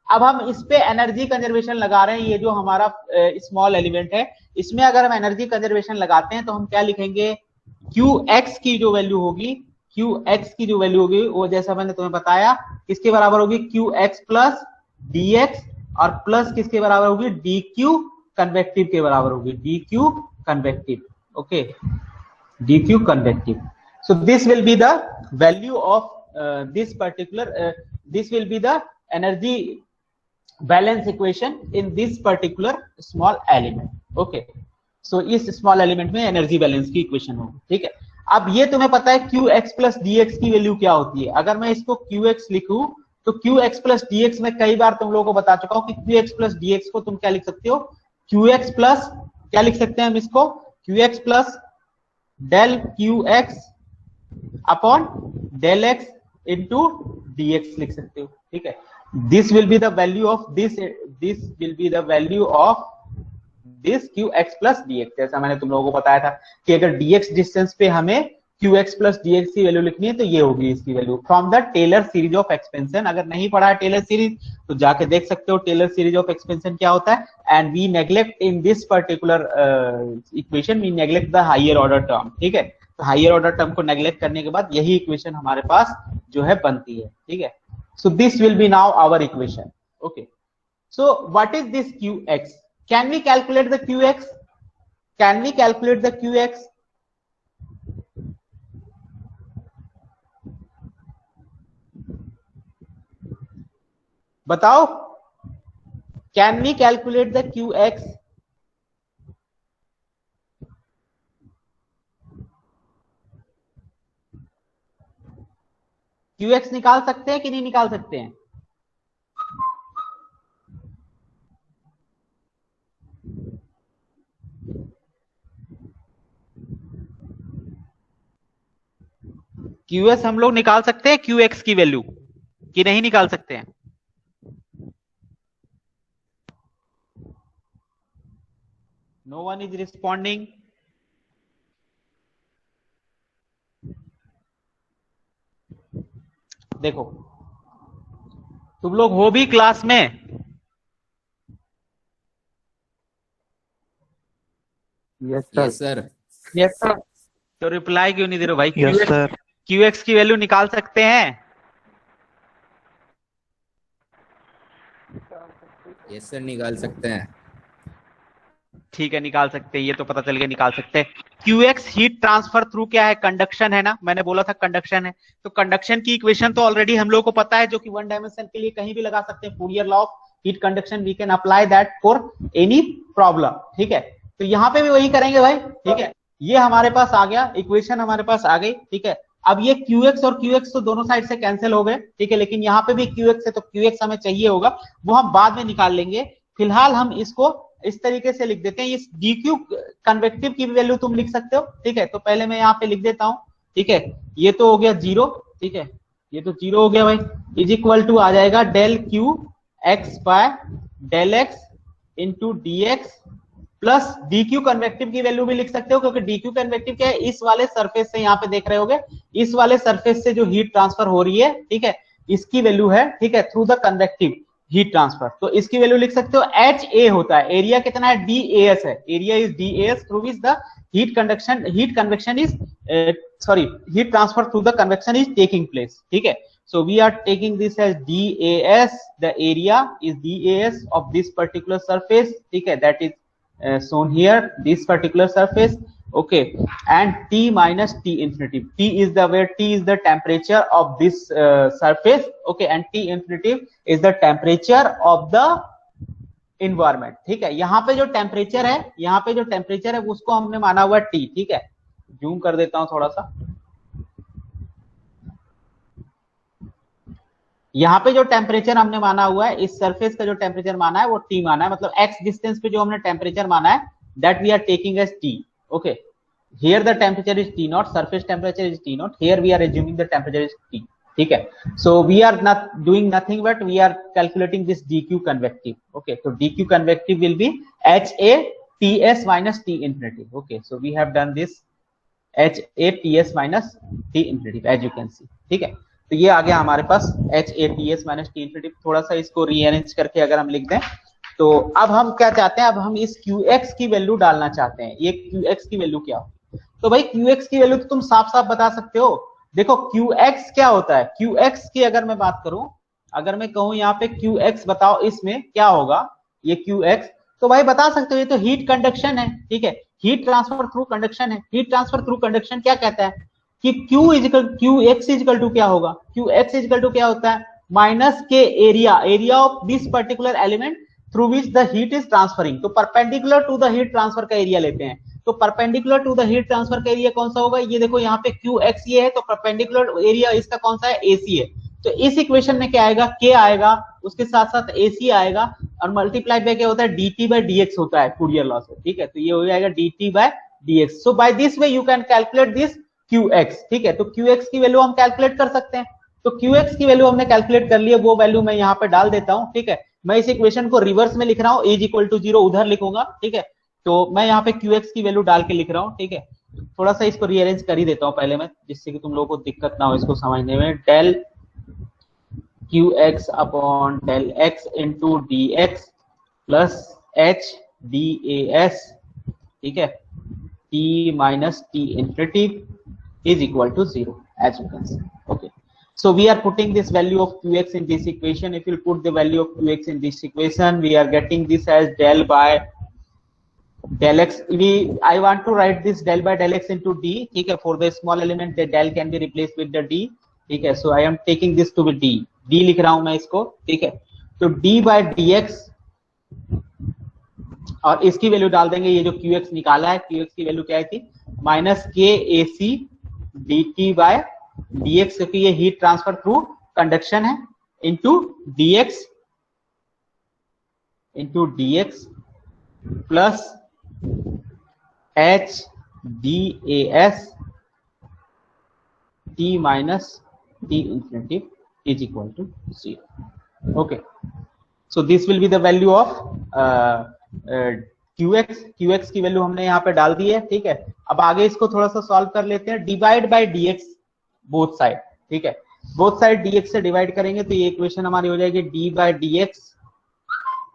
अब हम इस पे एनर्जी कंजर्वेशन लगा रहे हैं। ये जो हमारा स्मॉल एलिमेंट है, इसमें अगर हम एनर्जी कंजर्वेशन लगाते हैं तो हम क्या लिखेंगे, QX की जो वैल्यू होगी, QX की जो वैल्यू होगी वो जैसा मैंने तुम्हें बताया किसके बराबर होगी, QX प्लस DX और प्लस किसके बराबर होगी, DQ कन्वेक्टिव के बराबर होगी, DQ convective. Okay, DQ convective. So this will be the value of this particular this will be the energy balance equation in this particular small element. Okay, so इस small element में energy balance की equation होगी। ठीक है, अब ये तुम्हें पता है QX प्लस DX की वैल्यू क्या होती है। अगर मैं इसको QX लिखूं तो QX प्लस DX में कई बार तुम लोगों को बता चुका हूं कि QX प्लस DX को तुम क्या लिख सकते हो, QX प्लस क्या लिख सकते हैं हम इसको, QX plus del QX upon del X into DX लिख सकते हो। ठीक है, this will be the value of this will be the value of this QX plus DX। जैसा मैंने तुम लोगों को बताया था कि अगर DX डिस्टेंस पे हमें QX प्लस DX की वैल्यू लिखनी है तो ये होगी इसकी value from the Taylor series of expansion. अगर नहीं पढ़ा है टेलर सीरीज तो जाके देख सकते हो टेलर सीरीज ऑफ एक्सपेंशन क्या होता है। And we neglect in this particular equation we neglect the higher order term. ठीक है, तो हायर ऑर्डर टर्म को नेग्लेक्ट करने के बाद यही इक्वेशन हमारे पास जो है बनती है। ठीक है, so this will be now our equation. Okay, so what is this QX? Can we calculate the QX? Can we calculate the QX? बताओ, Can we calculate the QX? QX निकाल सकते हैं कि नहीं निकाल सकते हैं? QS हम लोग निकाल सकते हैं QX की वैल्यू कि नहीं निकाल सकते हैं? No one is responding. देखो, तुम लोग हो भी क्लास में? Yes yes sir. Sir. Yes sir. तो रिप्लाई क्यों नहीं दे रहे हो भाई? Yes sir. QX की वैल्यू निकाल सकते हैं? यस सर, निकाल सकते हैं। ठीक है, निकाल सकते हैं, ये तो पता चल गया निकाल सकते हैं। QX हीट ट्रांसफर थ्रू क्या है? कंडक्शन है ना, मैंने बोला था कंडक्शन है। तो कंडक्शन की इक्वेशन तो ऑलरेडी हम लोग को पता है, जो कि वन डायमेंशन के लिए कहीं भी लगा सकते हैं। Fourier law of heat conduction, we can apply that for any problem. ठीक है, तो यहां पे भी वही करेंगे भाई। ठीक है, ये हमारे पास आ गया, इक्वेशन हमारे पास आ गई। ठीक है, अब ये QX और QX तो दोनों साइड से कैंसिल हो गए। ठीक है, लेकिन यहाँ पे भी QX है, तो QX हमें चाहिए होगा, वो हम बाद में निकाल लेंगे। फिलहाल हम इसको इस तरीके से लिख देते हैं। इस DQ कन्वेक्टिव की वैल्यू तुम लिख सकते हो। ठीक है, तो पहले मैं यहाँ पे लिख देता हूं। ठीक है, ये तो हो गया 0। ठीक है, ये तो 0 हो गया भाई। इज इक्वल टू आ जाएगा del Q X by del X into D X plus DQ convective की वैल्यू भी लिख सकते हो, क्योंकि DQ कन्वेक्टिव क्या है, इस वाले सरफेस से, यहाँ पे देख रहे होगे, इस वाले सरफेस से जो हीट ट्रांसफर हो रही है, ठीक है, इसकी वैल्यू है। ठीक है, through the convective heat transfer, तो इसकी वैल्यू लिख सकते हो। HA होता है, एरिया कितना है, DAS है, area is DAS through which the heat convection is sorry heat transfer through the convection is taking place. ठीक है, so we are taking this as DAS, the area is DAS of this particular surface. ठीक है, that is shown here, this particular surface. Okay, and T minus T infinity. T is the where T is the temperature of this surface. Okay, and T infinity is the temperature of the environment. ठीक है, यहाँ पे जो temperature है, यहाँ पे जो temperature है उसको हमने माना हुआ T। ठीक है, जूम कर देता हूं थोड़ा सा। यहाँ पे जो टेम्परेचर हमने माना हुआ है, इस सरफेस का जो टेम्परेचर माना है वो T माना है, मतलब x डिस्टेंस पे जो हमने टेम्परेचर माना है, that we are taking as T। Okay, here the temperature is T naught, surface temperature is T naught, here we are assuming the temperature is T। ठीक है, so we are not doing nothing but we are calculating this DQ convective. Okay, तो DQ convective will be HA TS minus T infinity। Okay, so we have done this HA TS minus T infinity as you can see। ठीक है, तो ये आ गया हमारे पास HA TS minus T infinity। थोड़ा सा इसको रीअरेंज करके अगर हम लिख दें, तो अब हम क्या चाहते हैं, अब हम इस QX की वैल्यू डालना चाहते हैं। ये QX की वैल्यू क्या हो, तो भाई QX की वैल्यू तो तुम साफ साफ बता सकते हो। देखो QX क्या होता है, QX की अगर मैं बात करूं, अगर मैं कहूं यहाँ पे QX बताओ इसमें क्या होगा, ये QX, तो भाई बता सकते हो, ये तो हीट कंडक्शन है। ठीक है, हीट ट्रांसफर थ्रू कंडक्शन है। हीट ट्रांसफर थ्रू कंडक्शन क्या कहता है कि QX इजिकल टू क्या होगा, QX इजिकल टू क्या होता है, माइनस के area of this particular element through which the heat is transferring. तो perpendicular to the heat transfer का एरिया लेते हैं, तो perpendicular to the heat transfer का एरिया कौन सा होगा, ये देखो यहाँ पे QX ये है, तो परपेंडिकुलर एरिया इसका कौन सा है, AC है। तो इस इक्वेशन में क्या आएगा, K आएगा, उसके साथ साथ AC आएगा, और मल्टीप्लाई बाय क्या होता है, DT बाय DX होता है फूरियर लॉ से। ठीक है, तो ये हो जाएगा DT by DX। So by this way you can calculate this QX। ठीक है, तो QX की वैल्यू हम कैलकुलेट कर सकते हैं। तो QX की वैल्यू हमने कैलकुलेट कर ली है, वो वैल्यू मैं यहाँ पे डाल देता हूँ। ठीक है, मैं इस इक्वेशन को रिवर्स में लिख रहा हूँ, इज इक्वल टू 0 उधर लिखूंगा। ठीक है, तो मैं यहाँ पे QX की वैल्यू डाल के लिख रहा हूँ। ठीक है, थोड़ा सा इसको रीअरेंज कर ही देता हूँ पहले मैं, जिससे कि तुम लोगों को दिक्कत ना हो इसको समझने में। Del QX upon del X into DX plus H DAS, ठीक है, T minus T infinitive is equal to 0 as you can see। Okay, so we are putting this value of QX in this equation. If you put the value of QX in this equation, we are getting this as del by del X। I want to write this del by del X into D। ठीक है, for the small element the del can be replaced with the D। ठीक है, so I am taking this to be D लिख रहा हूं मैं इसको। ठीक है, तो D by DX, और इसकी वैल्यू डाल देंगे, ये जो QX निकाला है, QX की वैल्यू क्या आई थी, minus KAC DT by DX, क्योंकि ये हीट ट्रांसफर थ्रू कंडक्शन है, into DX plus H DAS T minus T infinity is equal to 0। Okay, so this will be the value of QX की value हमने यहाँ पे डाल दी है। ठीक है, अब आगे इसको थोड़ा सा सॉल्व कर लेते हैं। Divide by DX both side. ठीक है, बोथ साइड dx से डिवाइड करेंगे तो ये इक्वेशन हमारी हो जाएगी d by D x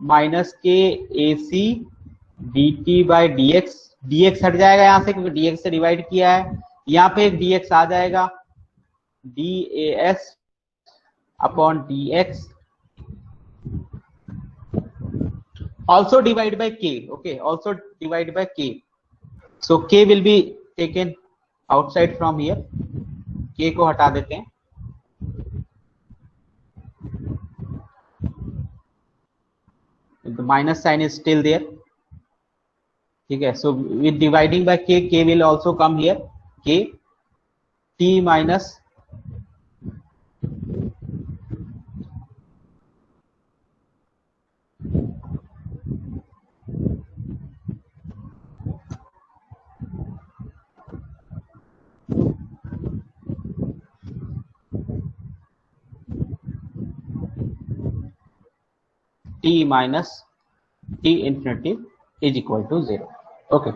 minus के A C dt by D x. dx हट जाएगा यहाँ से क्योंकि dx से डिवाइड किया है, यहाँ पे एक dx आ जाएगा, das upon dx also divide by k. Okay, also divide by k. So k will be taken outside from here. k को हटा देते हैं। The minus sign is still there. ठीक है, so with dividing by k, k will also come here. k t minus t minus t infinity is equal to 0. Okay,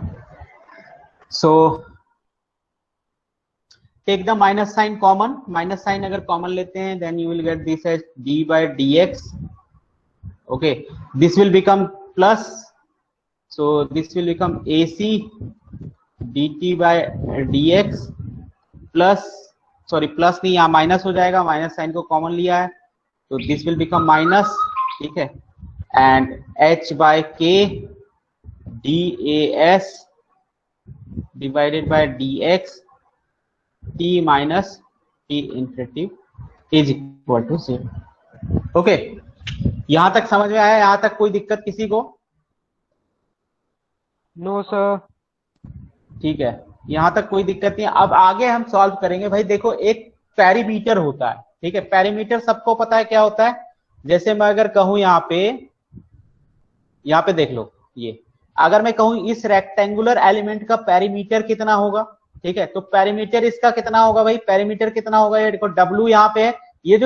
so take the minus sign common. Minus sign अगर common लेते हैं then you will get this as d by dx. Okay, this will become plus, so this will become ac dt by dx plus, sorry plus नहीं, यहाँ minus हो जाएगा, minus sign को common लिया है तो दिस विल बिकम माइनस, ठीक है, and h by k das divided by dx t minus t infinity is equal to 0। Okay, यहां तक समझ में आया? यहां तक कोई दिक्कत किसी को? No sir. ठीक है, यहां तक कोई दिक्कत नहीं है। अब आगे हम सॉल्व करेंगे। भाई देखो, एक पैरीमीटर होता है, ठीक है, पैरीमीटर सबको पता है क्या होता है। जैसे मैं अगर कहूं यहाँ पे देख लो, ये अगर मैं कहूं इस रेक्टेंगुलर एलिमेंट का पैरीमीटर कितना होगा, ठीक है, तो पैरीमीटर इसका कितना होगा भाई, पैरीमीटर कितना होगा, ये देखो W यहाँ पे है, ये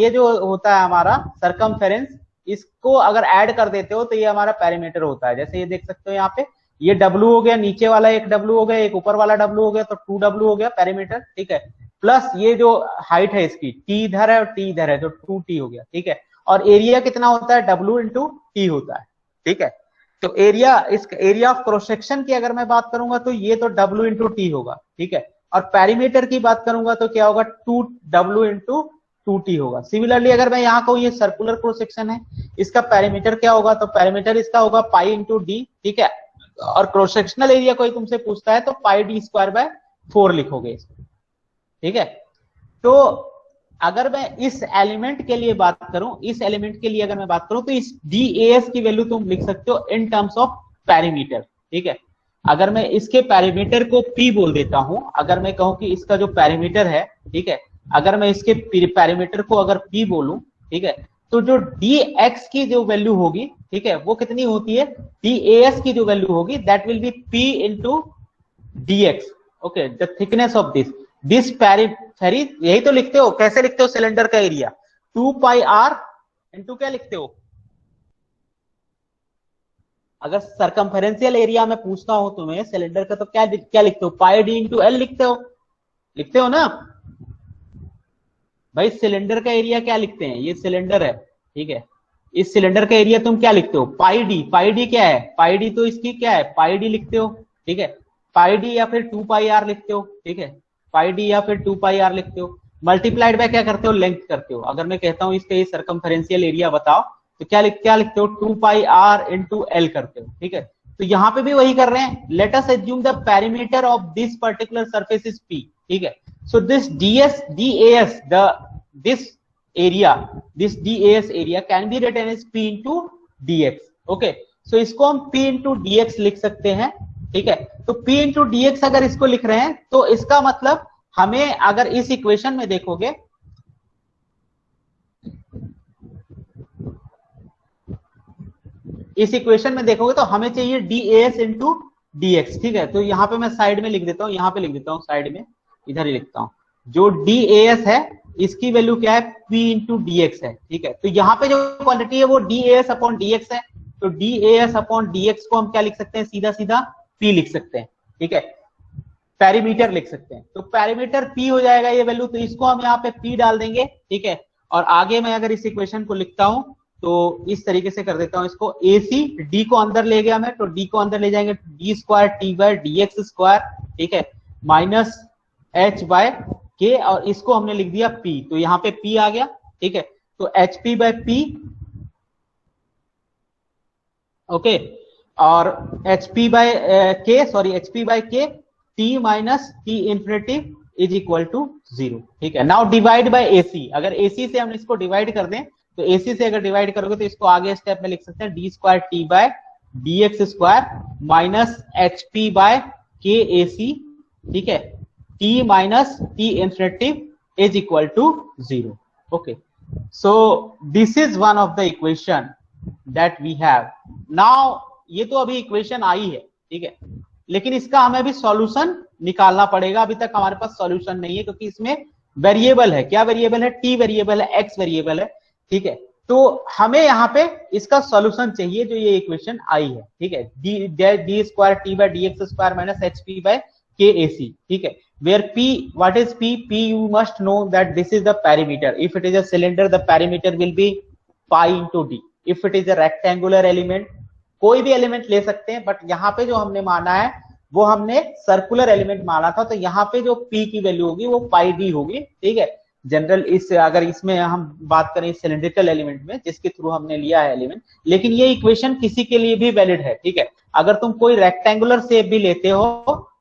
जो होता है हमारा सरकमफेरेंस, इसको अगर ऐड कर देते हो तो ये हमारा पैरीमीटर होता है। जैसे ये देख सकते हो यहाँ पे, ये W हो गया, नीचे वाला एक W हो गया, एक ऊपर वाला W हो गया, तो 2W हो गया पैरीमीटर, ठीक है, प्लस ये जो हाइट है इसकी T इधर है और T इधर है, तो 2T हो गया, ठीक है। और एरिया कितना होता है, W इंटू T होता है, ठीक है। तो एरिया, इस एरिया ऑफ क्रॉस सेक्शन की अगर मैं बात करूंगा तो ये तो W इंटू T होगा, ठीक है। और पैरीमीटर की बात करूंगा तो क्या होगा, 2W इंटू 2T होगा। सिमिलरली अगर मैं यहाँ कहूँ ये सर्कुलर क्रॉस सेक्शन है, इसका पैरीमीटर क्या होगा, तो पैरीमीटर इसका होगा पाई इंटू डी, ठीक है। और क्रॉस सेक्शनल एरिया कोई तुमसे पूछता है तो पाई डी स्क्वायर बाय 4 लिखोगे इसको, ठीक है। तो अगर मैं इस एलिमेंट के लिए बात करूं, इस एलिमेंट के लिए अगर मैं बात करूं तो इस DAS की वैल्यू तुम लिख सकते हो इन टर्म्स ऑफ पैरीमीटर, ठीक है। अगर मैं इसके पैरीमीटर को P बोल देता हूं, अगर मैं कहूं कि इसका जो पैरीमीटर है, ठीक है, अगर मैं इसके पैरीमीटर को अगर P बोलूं, ठीक है, तो जो dx की जो वैल्यू होगी, ठीक है, वो कितनी होती है, DAS की जो वैल्यू होगी that will be P into dx। Okay, the thickness of this periphery, यही तो लिखते हो, कैसे लिखते हो सिलेंडर का एरिया, 2 पाई r इंटू क्या लिखते हो, अगर सरकमफेरेंशियल एरिया में पूछता हूं तुम्हें सिलेंडर का तो क्या लिखते हो, पाई डी इंटू एल लिखते हो ना भाई। सिलेंडर का एरिया क्या लिखते हैं, ये सिलेंडर है, ठीक है, इस सिलेंडर का एरिया तुम क्या लिखते हो, पाई डी क्या है, पाई डी तो इसकी क्या है, पाई डी लिखते हो, ठीक है, पाई डी या फिर 2 पाई आर लिखते हो, ठीक है, पाई डी या फिर 2 पाई आर लिखते हो, मल्टीप्लाइड बाय क्या करते हो, लेंथ करते हो। अगर मैं कहता हूं इसका ये सर्कमफेरेंशियल एरिया बताओ तो क्या लिखते हो, 2 पाई आर इंटू एल करते हो, ठीक है। तो यहाँ पे भी वही कर रहे हैं, let us assume the perimeter of this particular surface is P, ठीक है। So this DAS, this DAS area can be written as P into dx. Okay, so इसको हम P into dx लिख सकते हैं, ठीक है। तो P into dx अगर इसको लिख रहे हैं तो इसका मतलब हमें, अगर इस इक्वेशन में देखोगे, तो हमें चाहिए DAS into dx, ठीक है। तो यहाँ पे मैं साइड में लिख देता हूँ, यहाँ पे लिख देता हूँ साइड में, इधर ही लिखता हूं, जो DAS है इसकी वैल्यू क्या है, P इंटू dx है, ठीक है। तो यहाँ पे जो क्वांटिटी है वो DAS अपॉन dx है, तो DAS अपॉन dx को हम क्या लिख सकते हैं, सीधा सीधा P लिख सकते हैं, ठीक है। पेरीमीटर लिख सकते हैं। तो पेरीमीटर p हो जाएगा ये वैल्यू, तो इसको हम यहाँ पे p डाल देंगे, ठीक है। और आगे मैं अगर इस इक्वेशन को लिखता हूं तो इस तरीके से कर देता हूं इसको, AC d को अंदर ले गया मैं, तो d को अंदर ले जाएंगे, d square t by dx square, ठीक है, माइनस h बाय k, और इसको हमने लिख दिया p, तो यहाँ पे p आ गया, ठीक है। तो hp बाय p, ओके, और hp by k, sorry hp by k, t minus t infinity is equal to 0, ठीक है। नाउ डिवाइड बाय AC, अगर AC से हम इसको डिवाइड कर दें, तो AC से अगर डिवाइड करोगे तो इसको आगे स्टेप में लिख सकते हैं, d square t by dx square minus hp by k AC, ठीक है, t minus t infinity is equal to 0, okay. So this is one of the equation that we have now. ये तो अभी equation आई है, ठीक है, लेकिन इसका हमें अभी सॉल्यूशन निकालना पड़ेगा। अभी तक हमारे पास सॉल्यूशन नहीं है, क्योंकि इसमें वेरिएबल है, क्या वेरिएबल है, t वेरिएबल है, x वेरिएबल है, ठीक है। तो हमें यहाँ पे इसका सॉल्यूशन चाहिए, जो ये इक्वेशन आई है, ठीक है, D square T by D X square minus H P by K A C, ठीक है, where p, what is p you must know that this is the perimeter. If it is a cylinder, the perimeter will be pi into d. If it is a rectangular element, कोई भी element ले सकते हैं, but यहाँ पे जो हमने माना है वो हमने सर्कुलर एलिमेंट माना था, तो यहाँ पे जो p की वैल्यू होगी वो पाई d होगी, ठीक है। जनरल इस, अगर इसमें हम बात करें सिलेंड्रिकल एलिमेंट में, जिसके थ्रू हमने लिया है एलिमेंट, लेकिन ये इक्वेशन किसी के लिए भी वैलिड है, ठीक है। अगर तुम कोई रेक्टेंगुलर शेप भी लेते हो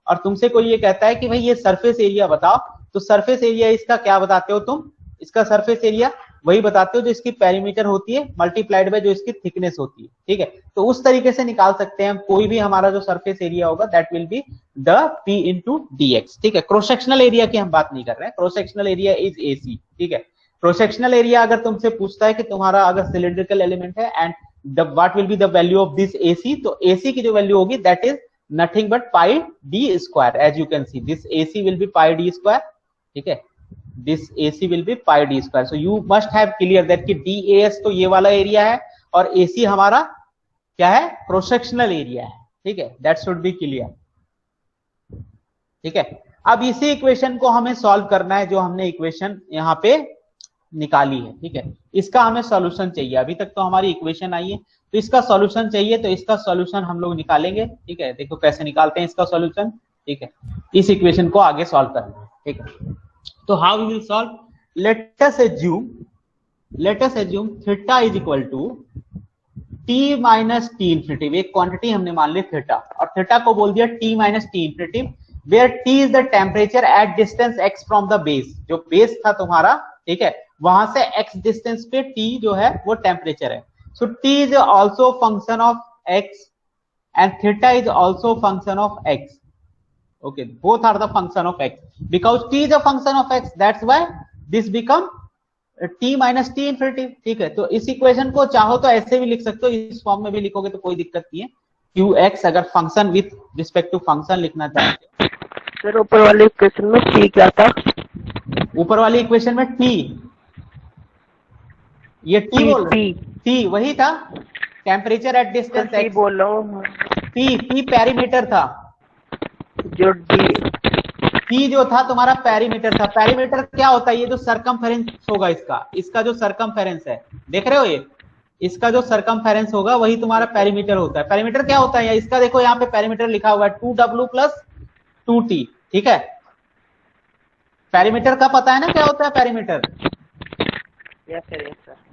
और तुमसे कोई ये कहता है कि भाई ये सरफेस एरिया बताओ, तो सरफेस एरिया इसका क्या बताते हो तुम, इसका सरफेस एरिया वही बताते हो जो इसकी पेरीमीटर होती है मल्टीप्लाइड बाय जो इसकी थिकनेस होती है, ठीक है। तो उस तरीके से निकाल सकते हैं हम कोई भी हमारा जो सरफेस एरिया होगा, that will be the p into dx, ठीक है। क्रॉस सेक्शनल एरिया की हम बात नहीं कर रहे हैं, cross sectional area is AC, ठीक है। क्रॉस सेक्शनल एरिया अगर तुमसे पूछता है कि तुम्हारा अगर सिलिंड्रिकल एलिमेंट है and the what will be the value of this AC, तो AC की जो वैल्यू होगी that is nothing but pi d square, as you can see this AC will be pi d square, ठीक है, this AC will be pi d square. So you must have clear that कि DAS तो ये वाला area है और AC हमारा क्या है, क्रॉस सेक्शनल एरिया है, ठीक है, that should be clear, ठीक है। अब इसी इक्वेशन को हमें सॉल्व करना है, जो हमने इक्वेशन यहाँ पे निकाली है, ठीक है। इसका हमें सॉल्यूशन चाहिए, अभी तक तो हमारी इक्वेशन आई है, तो इसका सॉल्यूशन चाहिए, तो इसका सॉल्यूशन हम लोग निकालेंगे, ठीक है। देखो कैसे निकालते हैं इसका सॉल्यूशन, ठीक है, इस इक्वेशन को आगे सॉल्व करना है, ठीक है। तो how we will solve, let us assume theta is equal to t minus T infinity, एक क्वांटिटी हमने मान ली थीटा, और थीटा को बोल दिया t minus T infinity, where t is the temperature at distance x from the base, जो base था तुम्हारा, ठीक है, वहां से x डिस्टेंस पे t जो है वो टेम्परेचर है। सो t is also function of x and theta is also function of x, okay, both are the function of x, because t is a function of x, that's why this become t minus t infinity, ठीक है। तो इस equation को चाहो तो ऐसे भी लिख सकते हो, इस फॉर्म में भी लिखोगे तो कोई दिक्कत नहीं है, qx अगर function with respect to function लिखना चाहते हो। सर ऊपर वाले इक्वेशन में t क्या था, ऊपर वाली इक्वेशन में t, ये t बोल रहे, t वही था, टेम्परेचर एट डिस्टेंस t बोल रहा हूँ, p पेरीमीटर था, जो p जो था तुम्हारा पेरीमीटर था। पेरीमीटर क्या होता है, ये जो सरकमफेरेंस होगा इसका जो सरकमफेरेंस है, देख रहे हो ये, इसका जो सरकमफेरेंस होगा वही तुम्हारा पेरीमीटर होता है। पेरीमीटर क्या होता है, इसका देखो यहाँ पे पेरीमीटर लिखा हुआ है 2w प्लस 2t, ठीक है। पेरीमीटर का पता है ना क्या होता है पेरीमीटर,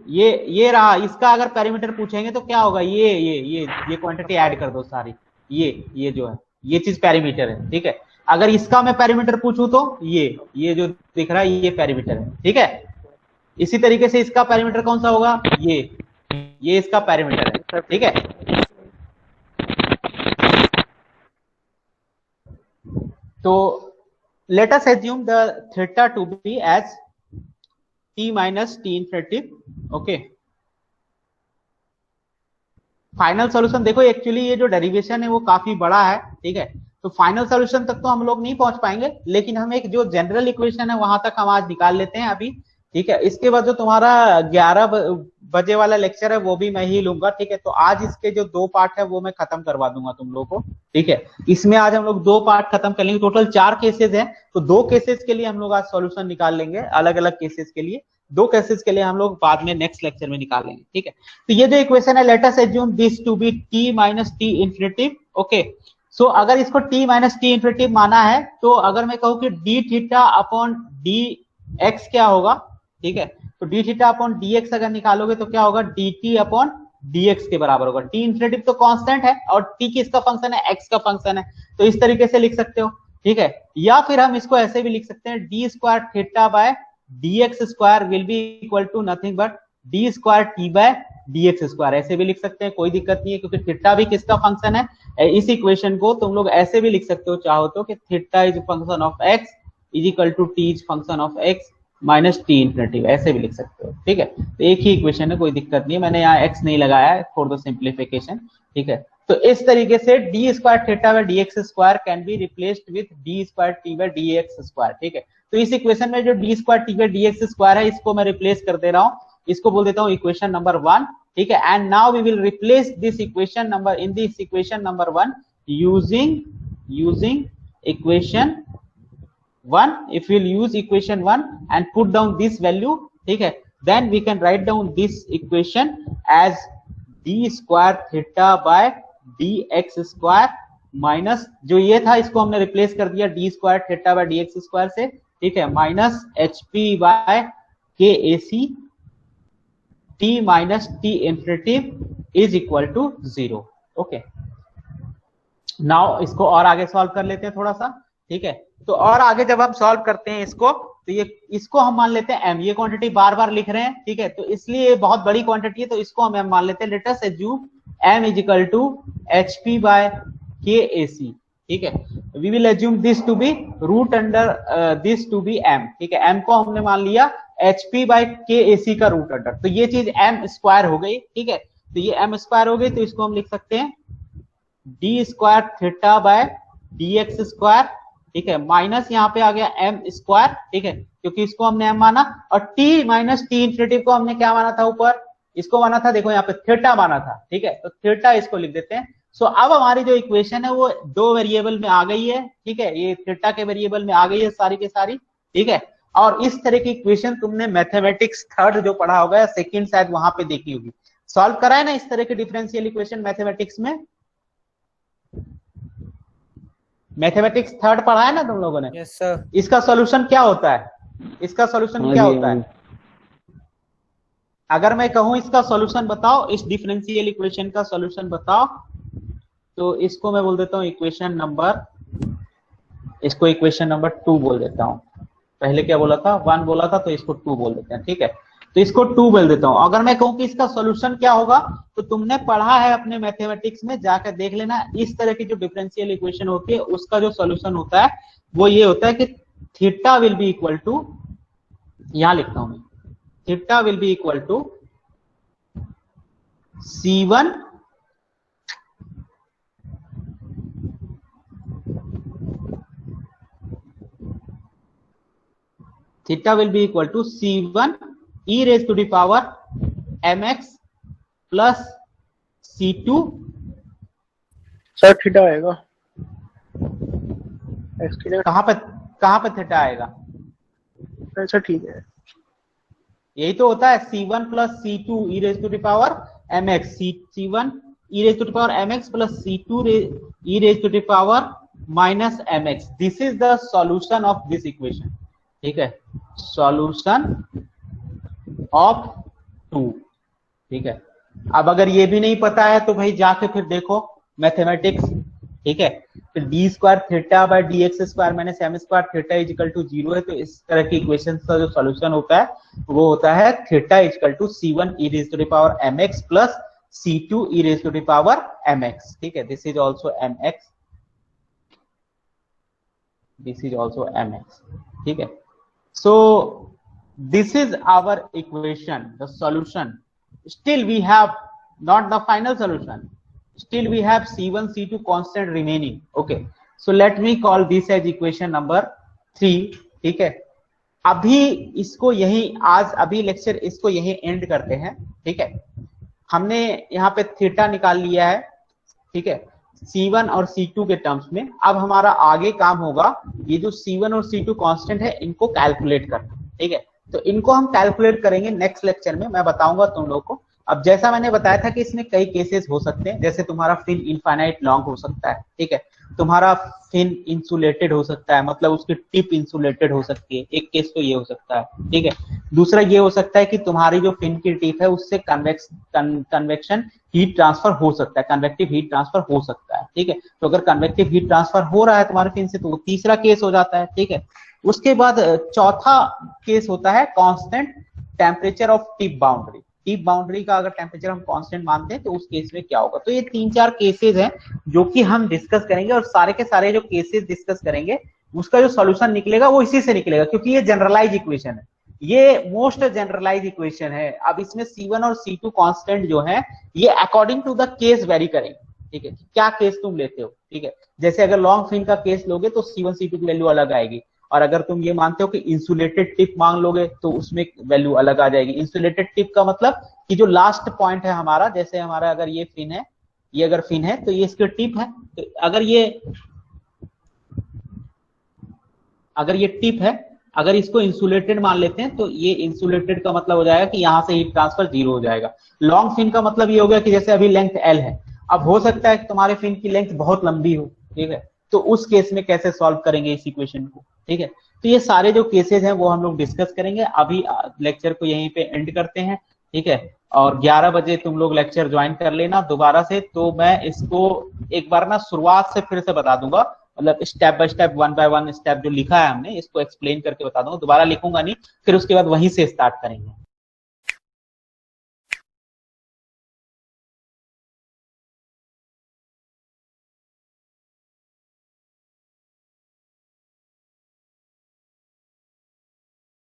ये रहा, इसका अगर पेरीमीटर पूछेंगे तो क्या होगा, ये क्वांटिटी ऐड कर दो सारी, ये जो है ये चीज पेरीमीटर है, ठीक है। अगर इसका मैं पेरीमीटर पूछूं तो ये जो दिख रहा है ये पेरीमीटर है, ठीक है। इसी तरीके से इसका पेरीमीटर कौन सा होगा, ये इसका पेरीमीटर है, ठीक है। तो let us assume the theta to be as t minus T infinity, okay. Final solution देखो, एक्चुअली ये जो डेरिवेशन है वो काफी बड़ा है, ठीक है। तो फाइनल सॉल्यूशन तक तो हम लोग नहीं पहुंच पाएंगे, लेकिन हम एक जो जनरल इक्वेशन है वहां तक हम आज निकाल लेते हैं अभी, ठीक है। इसके बाद जो तुम्हारा बजे वाला लेक्चर है वो भी मैं ही लूंगा, ठीक है। तो आज इसके जो 2 पार्ट है वो मैं खत्म करवा दूंगा तुम लोगों को, ठीक है। इसमें आज हम लोग 2 पार्ट खत्म कर लेंगे, टोटल 4 केसेस हैं, तो 2 केसेस के लिए हम लोग आज सॉल्यूशन निकाल लेंगे, अलग अलग केसेस के लिए। 2 केसेस के लिए हम लोग बाद में नेक्स्ट लेक्चर में निकाल लेंगे, ठीक है। तो ये जो इक्वेशन है, let us assume this to be t minus T infinitive, okay. So अगर इसको t माइनस टी इन्फिनिटिव माना है, तो अगर मैं कहूं कि D theta upon D x क्या होगा, ठीक है। तो D theta upon D x अगर निकालोगे तो क्या होगा, D T upon D x के बराबर होगा। टी इन्फिनिटिव तो कांस्टेंट है और टी किसका फंक्शन है, एक्स का फंक्शन है, तो इस तरीके से लिख सकते हो, ठीक है। या फिर हम इसको ऐसे भी लिख सकते हैं, D square theta by D X square will be equal to nothing but D square T by D X square, ऐसे भी लिख सकते हैं, कोई दिक्कत नहीं है, क्योंकि थीटा भी किसका फंक्शन है। इस इक्वेशन को तुम लोग ऐसे भी लिख सकते हो चाहो तो, कि theta is function of X is equal to T is function of X minus T infinity, ऐसे भी लिख सकते हो, ठीक है। तो एक ही इक्वेशन है, कोई दिक्कत नहीं है, मैंने यहाँ एक्स नहीं लगाया है फॉर द सिंप्लीफिकेशन, ठीक है। तो इस तरीके से D square theta by D X square can be replaced with D square T by D X square, ठीक है। तो इस इक्वेशन में जो D square T by D X square है, इसको मैं रिप्लेस कर दे रहा हूँ, इसको बोल देता हूँ इक्वेशन नंबर 1, ठीक है। And now we will replace this equation number in this equation number 1 using equation 1. If we'll use equation 1 and put down this value, ठीक है, then we can write down this equation as d square theta by dx square minus जो ये था इसको हमने replace कर दिया d square theta by dx square से, ठीक है, minus hp by kac t minus t infinity is equal to 0, okay. Now इसको और आगे सॉल्व कर लेते हैं थोड़ा सा, ठीक है। तो और आगे जब हम सॉल्व करते हैं इसको, तो ये इसको हम मान लेते हैं m, ये क्वांटिटी बार बार लिख रहे हैं, ठीक है, तो इसलिए ये बहुत बड़ी क्वांटिटी है, तो इसको हम मान लेते हैं, let us assume m is equal to hp by kac, ठीक है। We will assume this to be root under this to be m, ठीक है। m को हमने मान लिया hp बाय kac का रूट अंडर, तो ये चीज m स्क्वायर हो गई, ठीक है। तो ये m स्क्वायर हो गई, तो इसको हम लिख सकते हैं D square theta by D X square, ठीक है, माइनस यहाँ पे आ गया m स्क्वायर, ठीक है, क्योंकि इसको हमने m माना, और t माइनस टी इन्फिनिटिव को हमने क्या माना था ऊपर, इसको माना था, देखो यहाँ पे थीटा माना था, ठीक है, तो थीटा इसको लिख देते हैं। सो अब हमारी जो इक्वेशन है वो 2 वेरिएबल में आ गई है, ठीक है, ये थीटा के वेरिएबल में आ गई है सारी के सारी, ठीक है। और इस तरह की इक्वेशन तुमने मैथमेटिक्स 3rd जो पढ़ा होगा, 2nd शायद वहां पे देखी होगी, सॉल्व करा है ना इस तरह की डिफरेंशियल इक्वेशन मैथमेटिक्स में, मैथमेटिक्स 3rd पढ़ा है ना तुम लोगों ने? Yes sir. इसका सॉल्यूशन क्या होता है, इसका सॉल्यूशन क्या होता है? अगर मैं कहूं इसका सॉल्यूशन बताओ, इस डिफरेंशियल इक्वेशन का सॉल्यूशन बताओ, तो इसको मैं बोल देता हूं इक्वेशन नंबर, इसको इक्वेशन नंबर 2 बोल देता हूं। पहले क्या बोला था, 1 बोला था, तो इसको 2 बोल देते हैं, ठीक है। तो इसको 2 बोल देता हूं। अगर मैं कहूं कि इसका सॉल्यूशन क्या होगा, तो तुमने पढ़ा है अपने मैथमेटिक्स में, जाकर देख लेना, इस तरह की जो डिफरेंशियल इक्वेशन होती है उसका जो सॉल्यूशन होता है वो ये होता है कि theta will be equal to, यहां लिखता हूं मैं, theta will be equal to C1 theta will be equal to C1 e raised to the power mx plus C2, sir theta आएगा, कहां पे थीटा आएगा? अच्छा ठीक है, यही तो होता है, C1 plus C2 e raised to the power mx, C1 e raised to the power mx plus C2 e raised to the power minus mx. This is the solution of this equation, ठीक है, solution of 2, ठीक है। अब अगर ये भी नहीं पता है तो भाई जाके फिर देखो मैथमेटिक्स, ठीक है, फिर D square theta by D X square minus M square theta is equal to 0 है, तो इस तरह की इक्वेशन का जो सॉल्यूशन होता है वो होता है theta is equal to C1 e raised to the power mx plus C2 e raised to the power mx, ठीक है। This is also mx, this is also mx, ठीक है। So this is our equation, the solution. Still we have not the final solution. Still we have C1, C2 constant remaining. Okay. So let me call this as equation number 3. ठीक है। अभी इसको यही आज अभी lecture इसको यही and करते हैं। ठीक है। हमने यहाँ पे थीटा निकाल लिया है, ठीक है, C1 और C2 के टर्म्स में। अब हमारा आगे काम होगा ये जो C1 और C2 कांस्टेंट है इनको कैलकुलेट करना, ठीक है। तो इनको हम कैलकुलेट करेंगे नेक्स्ट लेक्चर में, मैं बताऊंगा तुम लोग को। अब जैसा मैंने बताया था कि इसमें कई केसेस हो सकते हैं, जैसे तुम्हारा फिन इनफाइनाइट लॉन्ग हो सकता है, ठीक है, तुम्हारा फिन इंसुलेटेड हो सकता है, मतलब उसकी टिप इंसुलेटेड हो सकती है, एक केस तो ये हो सकता है, ठीक है। दूसरा ये हो सकता है कि तुम्हारी जो फिन की टिप है उससे कन्वेक्शन हीट ट्रांसफर हो सकता है, कन्वेक्टिव हीट ट्रांसफर हो सकता है, ठीक है। तो अगर कन्वेक्टिव हीट ट्रांसफर हो रहा है तुम्हारे फिन से तो वो तीसरा केस हो जाता है, ठीक है। उसके बाद चौथा केस होता है constant temperature of tip boundary. Tip boundary का अगर टेम्परेचर हम कांस्टेंट मानते हैं तो उस केस में क्या होगा। तो ये 3-4 केसेस हैं जो कि हम डिस्कस करेंगे, और सारे के सारे जो केसेस डिस्कस करेंगे उसका जो सॉल्यूशन निकलेगा वो इसी से निकलेगा, क्योंकि ये जनरलाइज इक्वेशन है, ये मोस्ट जनरलाइज इक्वेशन है। अब इसमें C1 और C2 कांस्टेंट जो है ये according to the case vary करेंगे, ठीक है, क्या केस तुम लेते हो, ठीक है। जैसे अगर लॉन्ग फिन का केस लोगे तो C1 C2 की वैल्यू अलग आएगी, और अगर तुम ये मानते हो कि इंसुलेटेड टिप मांग लोगे तो उसमें वैल्यू अलग आ जाएगी। इंसुलेटेड टिप का मतलब कि जो लास्ट पॉइंट है हमारा, जैसे हमारा अगर ये फिन है, ये अगर फिन है तो ये इसकी टिप है, तो अगर ये टिप है, अगर इसको इंसुलेटेड मान लेते हैं तो ये इंसुलेटेड का मतलब हो जाएगा कि यहां से हीट ट्रांसफर 0 हो जाएगा। लॉन्ग फिन का मतलब ये हो गया कि जैसे अभी लेंथ L है, अब हो सकता है कि तुम्हारे फिन की लेंथ बहुत लंबी हो, ठीक है, तो उस केस में कैसे सॉल्व करेंगे इस इक्वेशन को, ठीक है। तो ये सारे जो केसेस हैं वो हम लोग डिस्कस करेंगे। अभी लेक्चर को यहीं पे एंड करते हैं, ठीक है, और 11 बजे तुम लोग लेक्चर ज्वाइन कर लेना दोबारा से। तो मैं इसको एक बार ना शुरुआत से फिर से बता दूंगा, मतलब step by step, 1 by 1 step जो लिखा है हमने इसको एक्सप्लेन करके बता दूंगा, दोबारा लिखूंगा नहीं, फिर उसके बाद वहीं से स्टार्ट करेंगे।